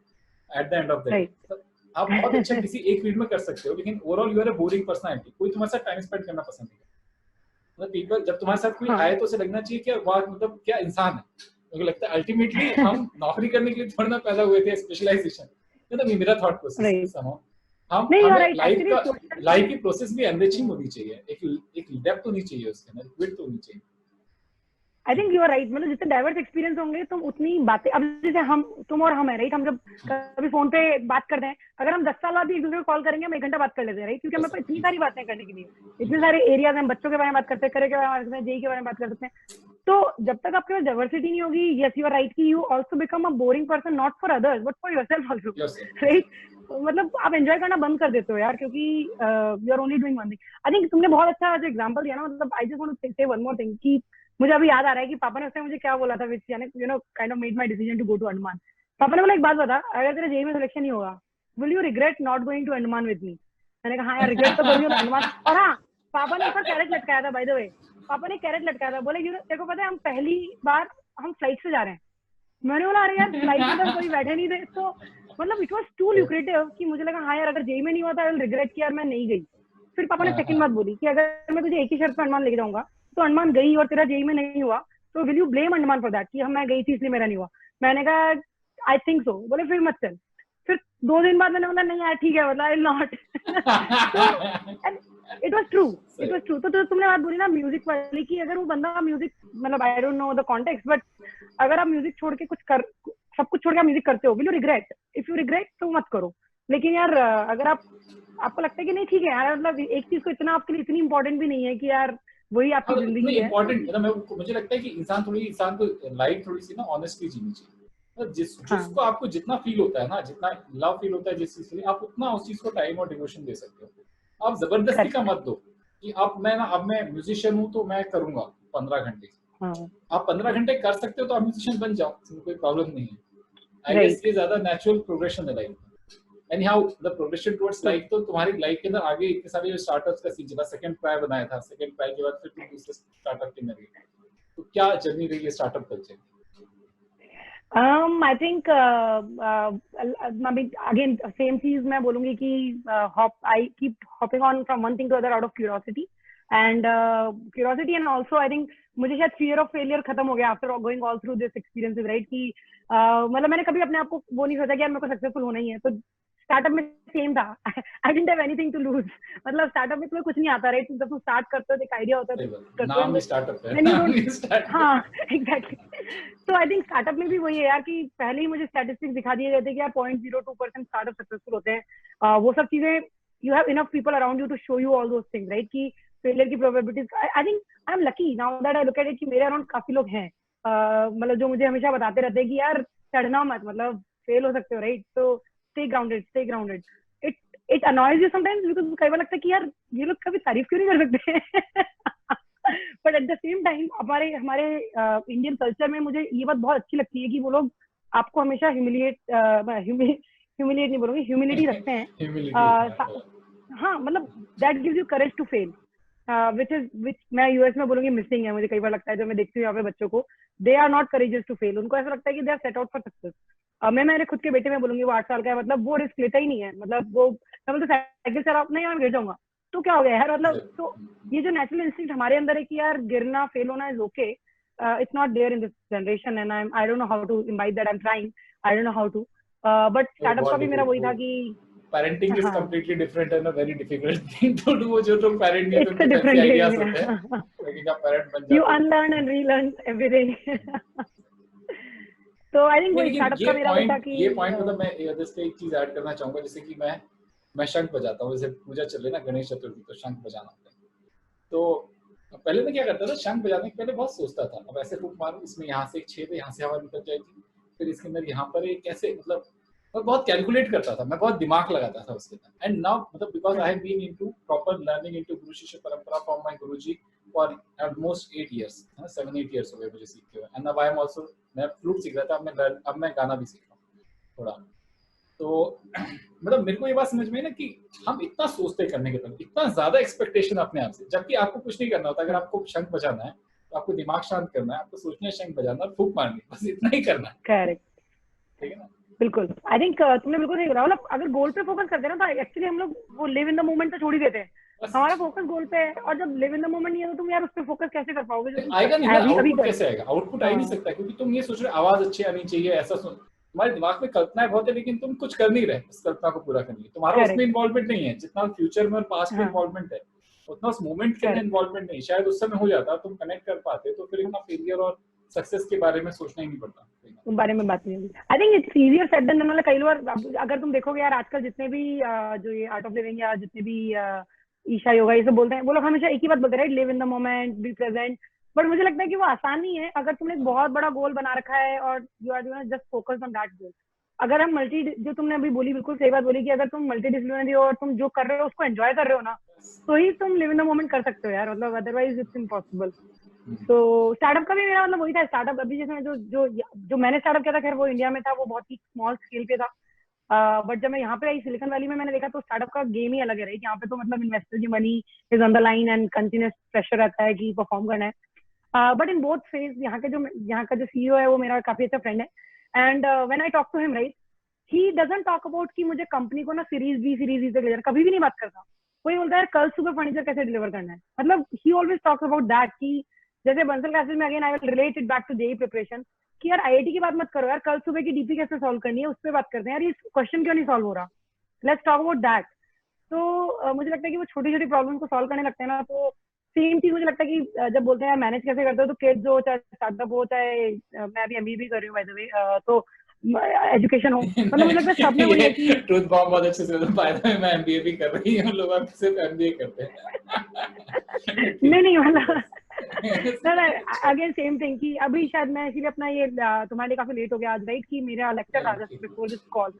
S1: eight the end of the day.
S2: Right.
S1: मतलब आप बहुत अच्छा किसी एक फील्ड में कर सकते हो, लेकिन overall you are a boring personality, कोई तुम्हारे साथ टाइम स्पेंड करना पसंद नहीं करता। मतलब पीपल जब तुम्हारे साथ कोई
S2: हाँ,
S1: आए तो उसे लगना चाहिए कि वाह मतलब क्या इंसान है। मुझे लगता है अल्टीमेटली हम नौकरी करने के लिए थोड़ा ना पैदा हुए थे, स्पेशलाइजेशन। मतलब ये मेरा थॉट प्रोसेस
S2: Right.
S1: समझो हम
S2: नहीं, you're
S1: हमें
S2: right. Actually,
S1: लाइफ की प्रोसेस भी एनरिचिंग होनी चाहिए, एक डेप्थ होनी चाहिए उसके अंदर, विड्थ होनी चाहिए।
S2: I think you are right. मतलब जितने डाइवर्स एक्सपीरियंस होंगे तुम उतनी बातें, अब जैसे हम तुम और हम है राइट, हम जब कभी फोन पे बात करते हैं, अगर हम 10 साल बाद भी एक दूसरे को कॉल करेंगे हम 1 घंटा बात कर लेते हैं राइट, क्योंकि हमें इतनी सारी बातें करने के लिए, इतने सारे एरियाज हैं, बच्चों के बारे में बात करते हैं, करियर के बारे में बात करते हैं, जेई के बारे में बात कर सकते हैं। तो जब तक आपके पास डाइवर्सिटी नहीं होगी, यस यू आर राइट कि you also become a boring person, not for others but for yourself also, right. मतलब आप एंजॉय करना बंद कर देते हो यार, क्योंकि you are only doing one thing. I think तुमने बहुत अच्छा जो एग्जांपल दिया ना, मतलब I just want to say one more thing कि मुझे अभी याद आ रहा है कि पापा ने उस टाइम मुझे क्या बोला था, which you know kind of made my decision to go to Andaman. पापा ने बोला एक बात बता, अगर तेरे जेई में सिलेक्शन नहीं होगा, will you regret not going to Andaman with me? मैंने कहा हाँ यार रिग्रेट तो करूंगी अंडमान। और हाँ, पापा ने ऊपर कैरेट लटकाया था, बाय द वे पापा ने कैरेट लटकाया था, बोले तेरे को पता है हम पहली बार हम फ्लाइट से जा रहे हैं। मैंने बोला अरे यार फ्लाइट में तो कोई बैठे नहीं थे, तो मतलब इट वाज टू ल्यूक्रेटिव कि मुझे लगा हाँ यार अगर जेई में नहीं हुआ था, आई विल रिग्रेट कि यार मैं नहीं गई। फिर पापा ने सेकंड बात बोली कि अगर मैं तुझे एक ही शर्त पर अंडमान लेके जाऊंगा, तो अंडमान गई और तेरा जेई में नहीं हुआ, तो will you blame Andaman for that कि हम मैं गई थी इसलिए मेरा नहीं हुआ? मैंने कहा आई थिंक सो। बोले फिर मत चल। फिर 2 दिन बाद मैंने बोला नहीं यार ठीक है, मतलब आई विल नॉट। तो it was true, it was true. तो तुमने बात बोली ना म्यूजिक वाली की, अगर वो बंदा म्यूजिक, मतलब आई don't know the context, but अगर आप म्यूजिक छोड़ के कुछ कर, सब कुछ छोड़ के म्यूजिक करते हो, will you regret? If you regret तो मत करो। लेकिन यार अगर आपको लगता है कि नहीं ठीक है यार, मतलब एक चीज को इतना आपके लिए इतनी इंपॉर्टेंट भी नहीं है कि यार वही आपकी जिंदगी है।
S1: इम्पोर्टेंट मतलब मुझे लगता है कि इंसान को लाइफ थोड़ी सी ना ऑनेस्टली जीनी चाहिए। जिसको आपको जितना फील होता है ना, जितना लव फील होता है जिस चीज के लिए, आप उतना उस चीज को टाइम और डिवोशन दे सकते हो। आप जबरदस्ती का मत दो कि अब मैं म्यूजिशियन हूँ तो मैं करूंगा 15 घंटे। आप 15 घंटे कर सकते हो तो आप म्यूजिशियन बन जाओ, कोई प्रॉब्लम नहीं है। आई गेस ये ज्यादा नेचुरल प्रोग्रेशन है life. Anyhow the progression towards life, तो तुम्हारी लाइफ के अंदर आगे इतने सारे जो स्टार्टअप्स का सीन चला, सेकंड ट्राई बनाया था, सेकंड ट्राई के बाद फिर तुम दूसरे स्टार्टअप के अंदर गए, तो क्या जर्नी रही है startup culture?
S2: I think again same चीज मैं बोलूंगी कि I keep hopping on from one thing to other out of curiosity and also I think मुझे शायद fear of failure खत्म हो गया after going all through this experiences, right? कि मतलब मैंने कभी अपने आप को वो नहीं सोचा कि यार मेरे को सक्सेसफुल होना ही है। तो स्टार्टअप में सेम था, I didn't have anything to lose. मतलब स्टार्टअप में तुम्हें कुछ नहीं आता, राइट? जब तुम स्टार्ट करते हो एक आइडिया होता है,
S1: नाम भी स्टार्टअप है।
S2: हाँ एग्जैक्टली। तो आई थिंक स्टार्टअप में भी वही है यार कि पहले ही मुझे स्टैटिस्टिक्स दिखा दिए गए थे कि यार 0.02% स्टार्टअप सक्सेसफुल होते हैं। वो सब चीजें, you have enough people around you to show you all those things, right? कि फेलियर की probabilities, I think I am lucky now that I look at it कि मेरे अराउंड काफी लोग हैं मतलब जो मुझे हमेशा बताते रहते हैं कि यार चढ़ना मत, मतलब फेल हो सकते हो, राइट? तो stay grounded. It annoys you sometimes because कई बार लगता है कि यार ये लोग कभी तारीफ क्यों नहीं कर सकते? But at the same time हमारे इंडियन कल्चर में मुझे ये बात बहुत अच्छी लगती है कि वो लोग आपको हमेशा ह्यूमिलिएट नहीं बोलूंगी, ह्यूमिलिटी रखते हैं। हाँ मतलब that gives you courage to fail, which मैं यूएस में बोलूंगी मिसिंग है। मुझे कई बार लगता है जब मैं देखती हूँ यहाँ पे बच्चों को, they are not courageous to fail। उनको ऐसा लगता है कि they are set out for success। मैं मेरे खुद के बेटे में बोलूंगी, वो 8 साल का है, मतलब वो रिस्क लेता ही नहीं है। मतलब वो मैं बोलते साइकिल चला नहीं यार गिर जाऊंगा, तो क्या हो गया यार? मतलब तो ये जो नेचुरल इंस्टिंक्ट हमारे अंदर है कि यार गिरना फेल होना is okay, it's not there in this generation and I don't know how to imbibe that, I am trying, I don't know how to. But startup का भी मेरा वही था कि
S1: parenting is completely different and a very difficult thing to do. जो तुम parent नहीं, तुम फैंसी आइडियाज होते हैं, लेकिन आप पेरेंट बन जाते हो, you
S2: unlearn and relearn everything. तो आई थिंक वो स्टार्टअप का मेरा था कि
S1: ये पॉइंट मतलब मैं इस पे एक चीज ऐड करना चाहूंगा, जैसे कि मैं शंख बजाता हूँ, जैसे पूजा चल रही ना गणेश चतुर्थी, तो शंख बजाना होता है। तो पहले मैं क्या करता था, शंख बजाने के पहले बहुत सोचता था, अब ऐसे फूंक मारूं, इसमें यहाँ से एक छेद है, यहाँ से हवा निकल जाएगी, फिर इसके अंदर यहाँ पर एक कैसे, मतलब मैं बहुत कैलकुलेट करता था, मैं बहुत दिमाग लगाता था उसके अंदर। एंड नाउ मतलब because I have been into proper learning into guru shishya parampara from my guruji for almost 8 years, 7-8 years हो गए मुझे सीखते हुए। And now I am also, मैं फ्लूट सीख रहा था, अब मैं गाना भी सीख रहा हूँ थोड़ा। तो मतलब मेरे को ये बात समझ में है ना कि हम इतना सोचते करने के बाद, इतना ज्यादा एक्सपेक्टेशन अपने आप से, जबकि आपको कुछ नहीं करना होता। अगर आपको शंख बजाना है तो आपको दिमाग शांत करना है, आपको सोचना है शंख बजाना और फूंक मारनी, बस इतना ही करना है।
S2: करेक्ट,
S1: ठीक है ना?
S2: बिल्कुल। आई थिंक तुमने बिल्कुल सही बोला। मतलब अगर गोल पे फोकस करते हैं ना तो एक्चुअली हम लोग वो लिव इन द मोमेंट तो छोड़ ही देते हैं। हमारा फोकस गोल पे है, और जब लिव इन द मोमेंट नहीं है तो तुम यार उस पे फोकस कैसे कर पाओगे?
S1: आएगा नहीं ना, आउटपुट कैसे आएगा? आउटपुट आ ही नहीं सकता, क्योंकि तुम ये सोच रहे हो आवाज अच्छी आनी चाहिए, ऐसा तुम्हारे दिमाग में कल्पनाएं बहुत है लेकिन तुम कुछ कर नहीं रहे उस कल्पना को पूरा करने के लिए, तुम्हारा उसमें इन्वॉल्वमेंट नहीं है जितना फ्यूचर में और पास्ट में इन्वॉल्वमेंट है, उतना उस मोमेंट के अंदर इन्वॉल्वमेंट नहीं, शायद उस समय हो जाता, तुम कनेक्ट कर पाते तो फिर इतना फेलियर और सक्सेस के बारे में सोचना ही नहीं पड़ता,
S2: उस बारे में बात नहीं होगी। I think it's easier said than done. कई बार अगर तुम देखोगे यार आजकल जितने भी जो ये आर्ट ऑफ लिविंग या जितने भी ईशा योगा ये सब बोलते हैं, वो लोग हमेशा एक ही बात बोलते हैं, live in the moment, be present. But मुझे लगता है कि वो आसान नहीं है अगर तुमने एक बहुत बड़ा गोल बना रखा है और you are just focus on that goal. अगर हम जो तुमने अभी बोली बिल्कुल सही बात बोली कि अगर तुम मल्टी डिसिप्लिनरी हो और तुम जो कर रहे हो उसको एंजॉय कर रहे हो ना, तो ही तुम लिव इन द मोमेंट कर सकते हो यार, मतलब अदरवाइज इट्स इम्पॉसिबल। तो स्टार्टअप का भी मेरा मतलब वही था। स्टार्टअप अभी जैसे जो जो जो मैंने स्टार्टअप किया था, खैर वो इंडिया में था, वो बहुत ही स्मॉल स्केल पे था। बट जब मैं यहाँ पे आई सिलिकॉन वैली में, मैंने देखा तो स्टार्टअप का गेम ही अलग है, राइट। यहाँ पे तो मतलब इन्वेस्टर की money is on the line and continuous pressure रहता है कि परफॉर्म करना है। बट इन बोथ फेज यहाँ का जो सीईओ है वो मेरा काफी अच्छा फ्रेंड है। And when I talk to him, right, he doesn't talk about कि मुझे कंपनी को ना सीरीज बी सीरीज ई से क्लियर, कभी भी नहीं बात करता। कोई बोलता है कल सुबह फर्नीचर कैसे डिलीवर करना है, मतलब he always talks about that. कि जैसे बंसल क्लासेस में again I will relate it back to JEE preparation कि यार आईआईटी की बात मत करो यार, कल सुबह की डीपी कैसे सॉल्व करनी है उस पर बात करते हैं यार, ये क्वेश्चन क्यों नहीं सॉल्व हो रहा, लेट्स टॉक अबाउट दैट। तो मुझे लगता है कि वो छोटी छोटी प्रॉब्लम को सॉल्व करने लगते हैं ना, तो सेम चीज मुझे लगता है कि जब बोलते हैं मैनेज कैसे करते हो, तो किड्स हो चाहे स्टार्टअप हो चाहे मैं अभी एमबीए भी कर रही हूँ बाय द वे, तो एजुकेशन हो, मतलब मुझे लगता है सब में वही है कि
S1: ट्रूथ बॉम्ब बहुत अच्छे से बाय द वे मैं एमबीए भी कर रही हूं, लोग अब सिर्फ एमबीए करते हैं।
S2: नहीं मतलब अगेन सेम थिंग कि अभी शायद मैं इसीलिए अपना ये तुम्हारे लिए काफी लेट हो गया आज, राइट, कि मेरा लेक्चर था जस्ट बिफोर दिस कॉल।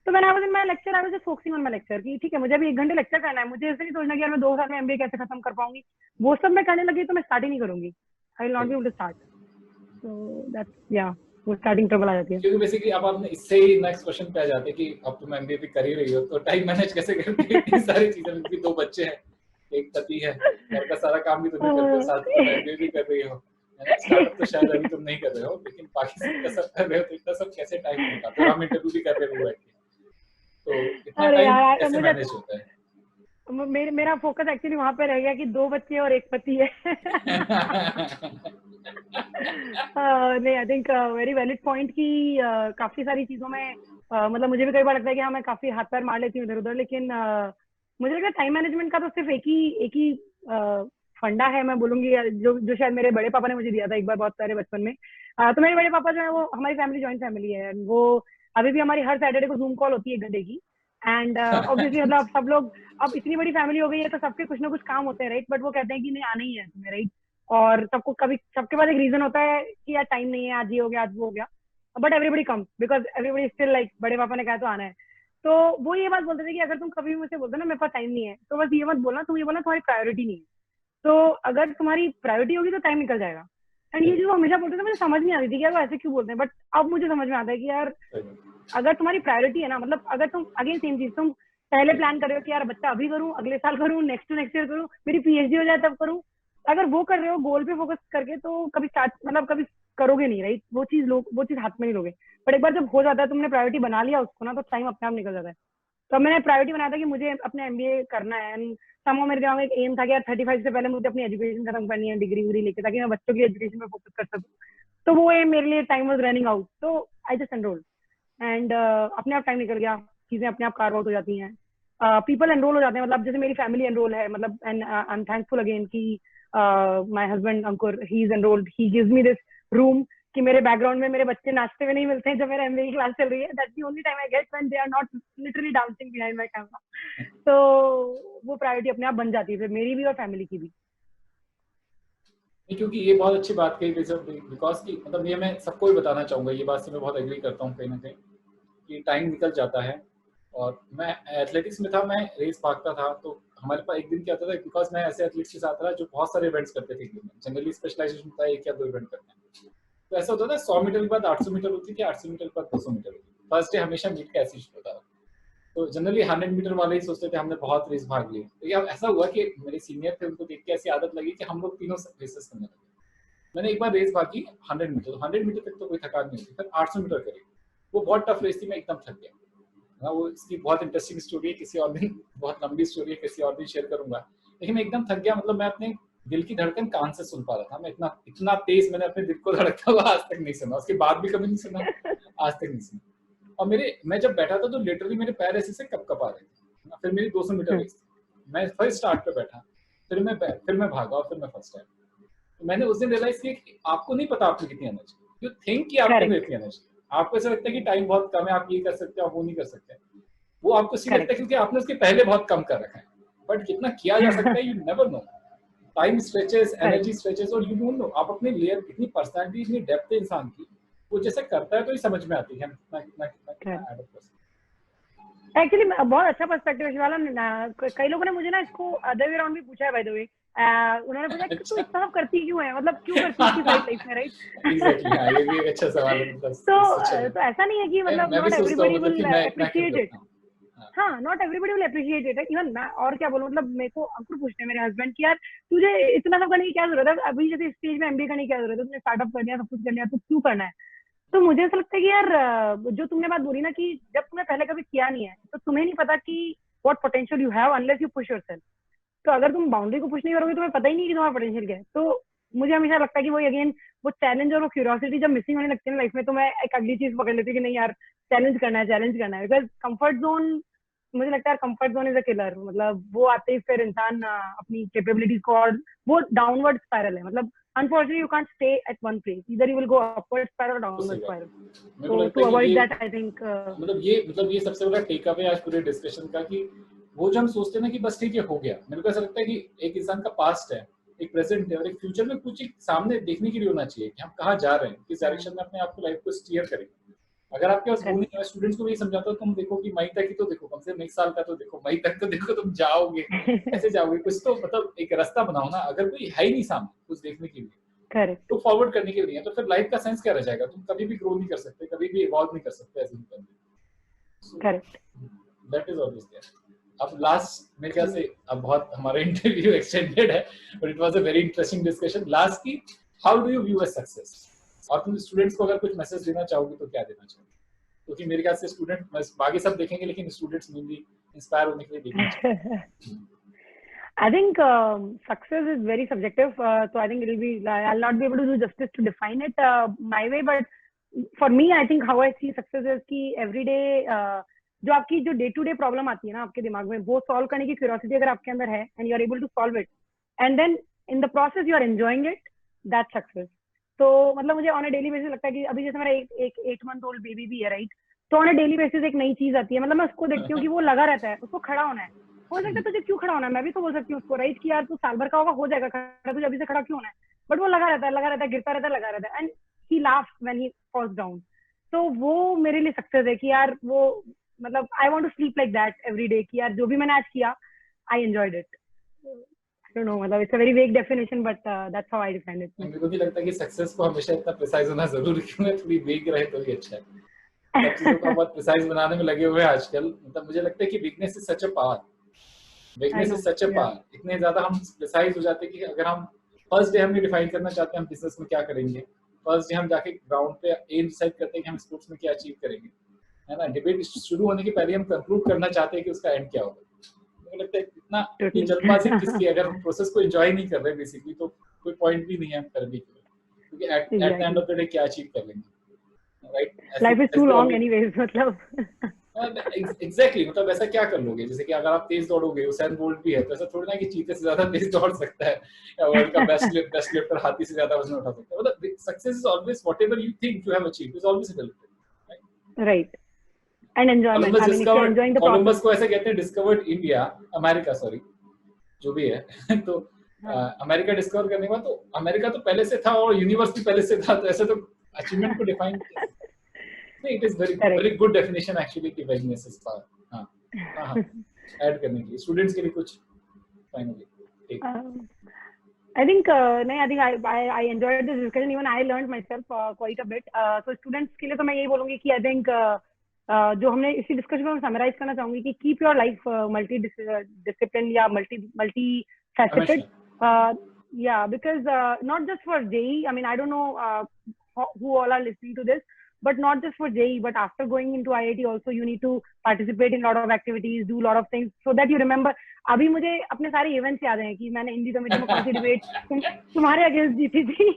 S2: तो मैंने I was in my lecture, I was just focusing on my lecture कि ठीक है मुझे अभी 1 घंटे लेक्चर करना है, मुझे ऐसे नहीं सोचना कि यार मैं 2 साल में एमबीए कैसे खत्म कर पाऊंगी, वो सब मैं करने लगी तो मैं स्टार्ट ही नहीं करूंगी, I will not be able to start. So that's या वो स्टार्टिंग ट्रबल आ जाती है।
S1: क्योंकि बेसिकली अब आपने इससे ही नेक्स्ट क्वेश्चन पे आ जाते हैं कि अब तुम एमबीए भी कर ही रही हो तो टाइम मैनेज कैसे करती हो, इतनी सारी चीजें, उनकी 2 बच्चे हैं, एक पति है, घर का सारा काम भी तुम्हें करते हो, साथ में तुम एमबीए भी कर रही हो, स्टार्टअप तो शायद अभी तुम नहीं कर रहे हो, लेकिन बाकी सब कर रहे हो, तो इतना सब कैसे टाइम निकालते हो? हम इंटरव्यू भी कर रहे हो, तो इतना टाइम कैसे मैनेज होता है?
S2: मेरा फोकस एक्चुअली वहां पे रह गया कि 2 बच्चे और 1 पति है। नहीं, I think very valid point कि काफी सारी चीजों में मतलब मुझे भी कई बार लगता है कि हाँ मैं काफी हाथ पैर मार लेती हूँ इधर उधर, लेकिन मुझे लगता है टाइम मैनेजमेंट का तो सिर्फ एक ही फंडा है, मैं बोलूंगी, जो शायद मेरे बड़े पापा ने मुझे दिया था एक बार बहुत सारे बचपन में। तो मेरे बड़े पापा जो है वो, हमारी फैमिली जॉइंट फैमिली है, वो अभी भी हमारी हर सैटरडे को जूम कॉल होती है 1 घंटे की। एंड ऑब्वियसली मतलब सब लोग, अब इतनी बड़ी फैमिली हो गई है तो सबके कुछ ना कुछ काम होते हैं, राइट, बट वो कहते हैं कि नहीं आना ही है तुम्हें, राइट। और सबके पास एक रीजन होता है कि यार टाइम नहीं है, आज ये हो गया, आज वो हो गया, but everybody come because everybody still like बड़े पापा ने कहा तो आना है। तो वो ये बात बोलते थे कि अगर तुम कभी मुझसे बोलते ना मेरे पास टाइम नहीं है, तो बस ये मत बोलना, तुम ये बोलना तुम्हारी प्रायोरिटी नहीं है। तो अगर तुम्हारी प्रायोरिटी होगी तो टाइम निकल जाएगा। एंड ये जो हमेशा बोलते थे मुझे समझ नहीं आती थी कि यार वो ऐसे क्यों बोलते हैं, बट अब मुझे समझ में आता है कि यार अगर तुम्हारी प्रायोरिटी है ना, मतलब अगर तुम अगेन सेम चीज, तुम पहले प्लान कर रहे हो कि यार बच्चा अभी करूं, अगले साल करूं, नेक्स्ट ईयर करूं, मेरी पीएचडी हो जाए तब करूं, अगर वो कर रहे हो गोल पे फोकस करके तो कभी स्टार्ट मतलब कभी करोगे नहीं, राइट, वो चीज हाथ में नहीं लोगे। बट एक बार जब हो जाता है, तुमने प्रायोरिटी बना लिया उसको ना, तो टाइम अपने आप निकल जाता है। तो मैंने प्रायोरिटी बनाया था कि मुझे अपने एमबीए करना है, एंड समहाउ मेरे दिमाग में एक एम था कि यार 35 से पहले मुझे अपनी एजुकेशन खत्म करनी है, डिग्री वुग्री लेके, ताकि मैं बच्चों की एजुकेशन में फोकस कर सकूं। तो वो एम मेरे लिए, टाइम वाज रनिंग आउट, तो आई जस्ट एनरोल्ड एंड अपने आप टाइम निकल गया, चीजें अपने आप कार्व आउट हो जाती हैं, पीपल एनरोल हो जाते हैं, मतलब जैसे मेरी फैमिली एनरोल है, मतलब and I am thankful again कि my husband Ankur, he is enrolled, he gives me this room कि मेरे बैकग्राउंड में मेरे बच्चे नाचते हुए नहीं मिलते हैं जब मेरा एमबीए की क्लास चल रही है, that's the only time I get when they are not literally dancing behind my camera. तो वो प्रायोरिटी अपने आप बन जाती है फिर मेरी भी और फैमिली की भी।
S1: क्योंकि ये बहुत अच्छी बात कही बिकॉज की मतलब ये मैं सबको ही बताना चाहूंगा, ये बात से मैं बहुत एग्री करता हूँ कहीं ना कहीं कि टाइम निकल जाता है। और मैं एथलेटिक्स में था, मैं रेस भागता था, तो हमारे पास एक दिन क्या होता था, बिकॉज मैं ऐसे एथलीट्स के साथ रहा जो बहुत सारे इवेंट्स करते थे, जनरली स्पेशलाइजेशन होता है 1 या 2 इवेंट करते हैं। तो ऐसा होता था 100 मीटर के बाद 800 मीटर होती थी, 800 मीटर के बाद 200 मीटर होती थी। फर्स्ट डे हमेशा मीट का ऐसे होता था, तो जनरली 100 मीटर वाले ही सोचते थे हमने बहुत रेस भाग ली। तो ये ऐसा हुआ कि मेरे सीनियर थे, उनको देख के ऐसी आदत लगी कि हम लोग तीनों रेसेस करने लगे। मैंने एक बार रेस भागी 100 मीटर, तो 100 मीटर तक तो कोई थकान नहीं होती, फिर 800 मीटर करी, वो बहुत टफ रेस थी, मैं एकदम थक गया ना। वो इसकी बहुत इंटरेस्टिंग स्टोरी है, किसी और दिन, बहुत लंबी स्टोरी है, किसी और दिन शेयर करूंगा। लेकिन मैं एकदम थक गया, मतलब मैं अपने दिल की धड़कन कान से सुन पा रहा था, मैं इतना तेज मैंने अपने दिल को धड़कता हुआ आज तक नहीं सुना, उसके बाद भी कभी नहीं सुना, आज तक नहीं सुना। और मैं जब बैठा था तो लिटरली मेरे पैर ऐसे से कप आ रहे थे। फिर मेरी 200 मीटर रेस थी, मैं फर्स्ट स्टार्ट पे बैठा, फिर मैं भागा और फिर मैं फर्स्ट टाइम। तो मैंने उस दिन रियलाइज किया कि आपको नहीं पता आपकी कितनी एनर्जी, यू थिंक कि आपके में इतनी एनर्जी, आपको ऐसा लगता है कि टाइम बहुत कम है, आप ये कर सकते हो, आप वो नहीं कर सकते, वो आपको इसलिए लगता है क्योंकि आपने उसके पहले बहुत कम कर रखा है, बट कितना किया जा सकता है you never know. Time stretches, energy stretches, और यू डोंट नो आप अपने लेयर, इतनी पर्सनालिटी, इतनी डेप्थ है इंसान की, वो जैसे करता है तो ही समझ में आती है कितना कितना कितना ऐड अप।
S2: एक्चुअली बहुत अच्छा पर्सपेक्टिव है शिवाला। कई लोगों ने मुझे ना इसको अदर वे राउंड भी पूछा है बाय द वे। उन्होंने पूछा कि तू इतना सब करती क्यों है, मतलब क्यों करती है इतनी सारी लाइफ में, राइट?
S1: एग्जैक्टली, हां, ये भी एक अच्छा सवाल है।
S2: तो ऐसा नहीं है कि मतलब
S1: मैं भी
S2: नॉट
S1: सोचता हूं
S2: एवरीबॉडी
S1: मतलब कि
S2: विल
S1: मैं इतना क्यों
S2: अप्रिशिएट इट।
S1: करता हूं।
S2: हाँ, not everybody will appreciate it, even मैं और क्या बोलूं, मतलब मेरे को अंकुर पूछते हैं मेरे हस्बैंड कि यार तुझे इतना सब करने की क्या जरूरत है, अभी जैसे स्टेज में एमबीए करने की क्या जरूरत है, तुमने स्टार्टअप कर लिया, सब कुछ कर लिया, तो क्यों करना है? तो मुझे ऐसा लगता है कि यार जो तुमने बात बोली ना कि जब तुमने पहले कभी किया नहीं है तो तुम्हें नहीं पता कि what potential you have unless you push yourself. तो अगर तुम बाउंड्री को पुश नहीं करोगे तुम्हें पता ही नहीं कि तुम्हारा पोटेंशियल क्या है। तो मुझे हमेशा लगता है कि वही अगेन वो चैलेंज और वो क्यूरियोसिटी जब मिसिंग होने लगती है ना लाइफ में, तो मैं एक अगली चीज पकड़ लेती हूँ कि नहीं यार चैलेंज करना है, बिकॉज कंफर्ट जोन, मुझे लगता है comfort zone is a killer. मतलब वो आते ही फिर इंसान अपनी कैपेबिलिटीज को, और वो डाउनवर्ड स्पाइरल है, मतलब unfortunately you can't stay at one place, either you will go upward spiral or downward spiral.
S1: मेरे को
S2: So
S1: लगता
S2: to
S1: है कि
S2: avoid
S1: ये
S2: that I think
S1: मतलब ये सबसे बड़ा टेक अवे आज पूरे डिस्कशन का, कि वो जो हम सोचते हैं ना कि बस ठीक है हो गया, मेरे को ऐसा लगता है कि एक इंसान का पास्ट है, एक प्रेजेंट है और एक फ्यूचर में कुछ एक सामने देखने के लिए होना चाहिए कि हम कहाँ जा रहे हैं, किस डायरेक्शन में अपने आप को लाइफ को स्टीयर करेंगे। अगर आपके पास वो नहीं है, स्टूडेंट्स को भी समझाता हूँ, तुम देखो कि मई तक ही तो देखो, कम से कम 1 साल का तो देखो, मई तक तो देखो, तुम जाओगे कैसे जाओगे, कुछ तो मतलब एक रास्ता बनाओ ना। अगर कोई है ही नहीं सामने कुछ देखने के लिए,
S2: करेक्ट,
S1: तो फॉरवर्ड करने के लिए, तो फिर लाइफ का सेंस क्या रह जाएगा? तुम कभी भी ग्रो नहीं कर सकते, कभी भी इवॉल्व नहीं कर सकते as human.
S2: Correct,
S1: that is always there. अब लास्ट मेरे ख्याल से अब बहुत हमारा इंटरव्यू एक्सटेंडेड है, but it was a very interesting discussion. Last की, how do you view a success? और तुम स्टूडेंट्स को अगर कुछ मैसेज देना चाहोगे तो क्या देना चाहोगे? क्योंकि मेरे ख्याल से स्टूडेंट बाकी सब देखेंगे, लेकिन स्टूडेंट्स मेनली इंस्पायर होने के लिए देखना चाहिए।
S2: I think success is very subjective, so I think I'll not be able to do justice to define it my way, but for me I think how I see success is कि everyday जो आपकी जो day to day problem आती है ना आपके दिमाग में, वो solve करने की curiosity अगर आपके अंदर है and you are able to solve it and then in the process you are enjoying it, that's success. तो मतलब मुझे on a daily basis लगता है कि अभी जैसे मेरा एक 8 month old baby भी है, right? तो on a daily basis एक नई चीज आती है, मतलब मैं उसको देखती हूँ कि वो लगा रहता है, उसको खड़ा होना है, हो सकता है तुझे क्यों खड़ा होना है, मैं भी तो बोल सकती हूँ उसको, राइट, कि यार तू साल भर का होगा, हो जाएगा खड़ा, तुझे अभी से खड़ा क्यों होना है, बट वो लगा रहता है, गिरता रहता है, लगा रहता है, and he laughs when he falls down. तो वो मेरे लिए सक्सेस है कि यार वो मतलब I want to sleep like that every day, कि यार जो भी मैंने आज किया I enjoyed it. I don't know, मतलब it's a very vague definition, but that's how I define it.
S1: मेरे को भी लगता है कि सक्सेस को हमेशा इतना प्रिसाइज होना जरूरी क्यों है, थोड़ी वेग रहे तो ही अच्छा है। सब चीजों को बहुत प्रिसाइज बनाने में लगे हुए हैं आजकल। मतलब मुझे लगता है कि weakness is such a power, weakness is such a power. इतने ज्यादा हम प्रिसाइज हो जाते हैं कि अगर हम फर्स्ट डे हम ये डिफाइन करना चाहते हैं हम बिजनेस में क्या करेंगे, फर्स्ट डे हम जाके ग्राउंड पे एम डिसाइड करते हैं कि हम स्पोर्ट्स में क्या अचीव करेंगे, है ना। डिबेट शुरू होने के पहले हम कंक्लूड करना चाहते हैं कि उसका एंड क्या होगा। मुझे लगता है इतनी जल्दबाजी किसकी, अगर हम प्रोसेस को एंजॉय नहीं कर रहे बेसिकली, तो कोई पॉइंट भी नहीं है हम करने के, क्योंकि at the end of the day क्या अचीव कर लेंगे, right.
S2: Life is too long anyways, मतलब
S1: एग्जैक्टली, मतलब ऐसा क्या कर लोगे? जैसे कि अगर आप तेज दौड़ोगे, उसेन बोल्ट भी है, तो ऐसा थोड़ी ना कि चीते से ज्यादा तेज दौड़ सकता है, या वर्ल्ड का बेस्ट लिफ्टर हाथी से ज्यादा वजन उठा सकता है। मतलब success is always whatever you think you have achieved is always relative,
S2: right, and enjoyment, I mean if you are enjoying the process.
S1: Columbus को ऐसे कहते हैं डिस्कवर्ड इंडिया, अमेरिका, सॉरी जो भी है तो अमेरिका डिस्कवर करने के बाद, तो अमेरिका तो पहले से था और यूनिवर्स भी पहले से था, तो ऐसे तो अचीवमेंट को define it is very good definition actually कि vagueness is power। हाँ ऐड करने के लिए स्टूडेंट्स के लिए कुछ finally
S2: I think I enjoyed this discussion, even I learned myself quite a bit, so students के लिए तो मैं यही बोलूंगी कि I think जो हमने इसी डिस्कशन को समराइज करना चाहूंगी कि keep your life multi discipline या multi faceted, yeah, because not just for JEE, I mean I don't know who all are listening to this, but not just for JEE, but after going into IIT also you need to participate in lot of activities, do lot of things so that you remember। अभी मुझे अपने सारे events याद हैं कि मैंने Hindi committee में कौन सी डिबेट तुम्हारे अगेंस्ट जीती थी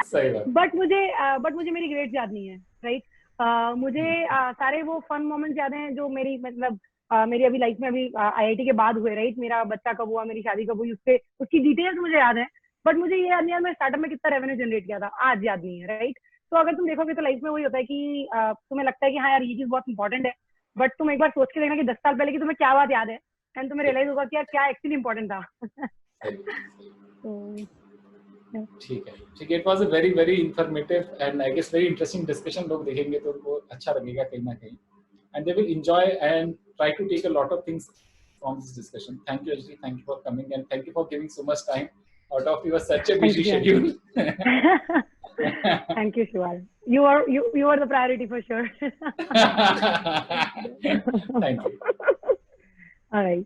S1: सही बात।
S2: बट मुझे मेरी ग्रेड्स याद नहीं है, राइट। मुझे सारे वो फन मोमेंट्स याद हैं जो मेरी मतलब मेरी अभी लाइफ में अभी आईआईटी के बाद हुए, राइट। मेरा बच्चा कब हुआ, मेरी शादी कब हुई, उसके उसकी डिटेल्स मुझे याद है, बट मुझे ये याद नहीं यार मैं स्टार्टअप में कितना रेवेन्यू जनरेट किया था, आज याद नहीं है, राइट। तो अगर तुम देखोगे तो लाइफ में वही होता है कि तुम्हें लगता है कि हाँ यार ये चीज बहुत इंपॉर्टेंट है, बट तुम एक बार सोच के देखना कि 10 साल पहले की तुम्हें क्या बात याद है, एंड तुम्हें रियलाइज होगा कि यार क्या एक्चुअली इंपॉर्टेंट था।
S1: ठीक है, ठीक है। It was a very very informative and I guess very interesting discussion. लोग देखेंगे तो वो अच्छा लगेगा कहीं ना कहीं, and they will enjoy and try to take a lot of things from this discussion. Thank you Anjali, thank you for coming and thank you for giving so much time out of your such a busy schedule.
S2: Thank you, Shival. You are the priority for sure.
S1: Thank you.
S2: All right.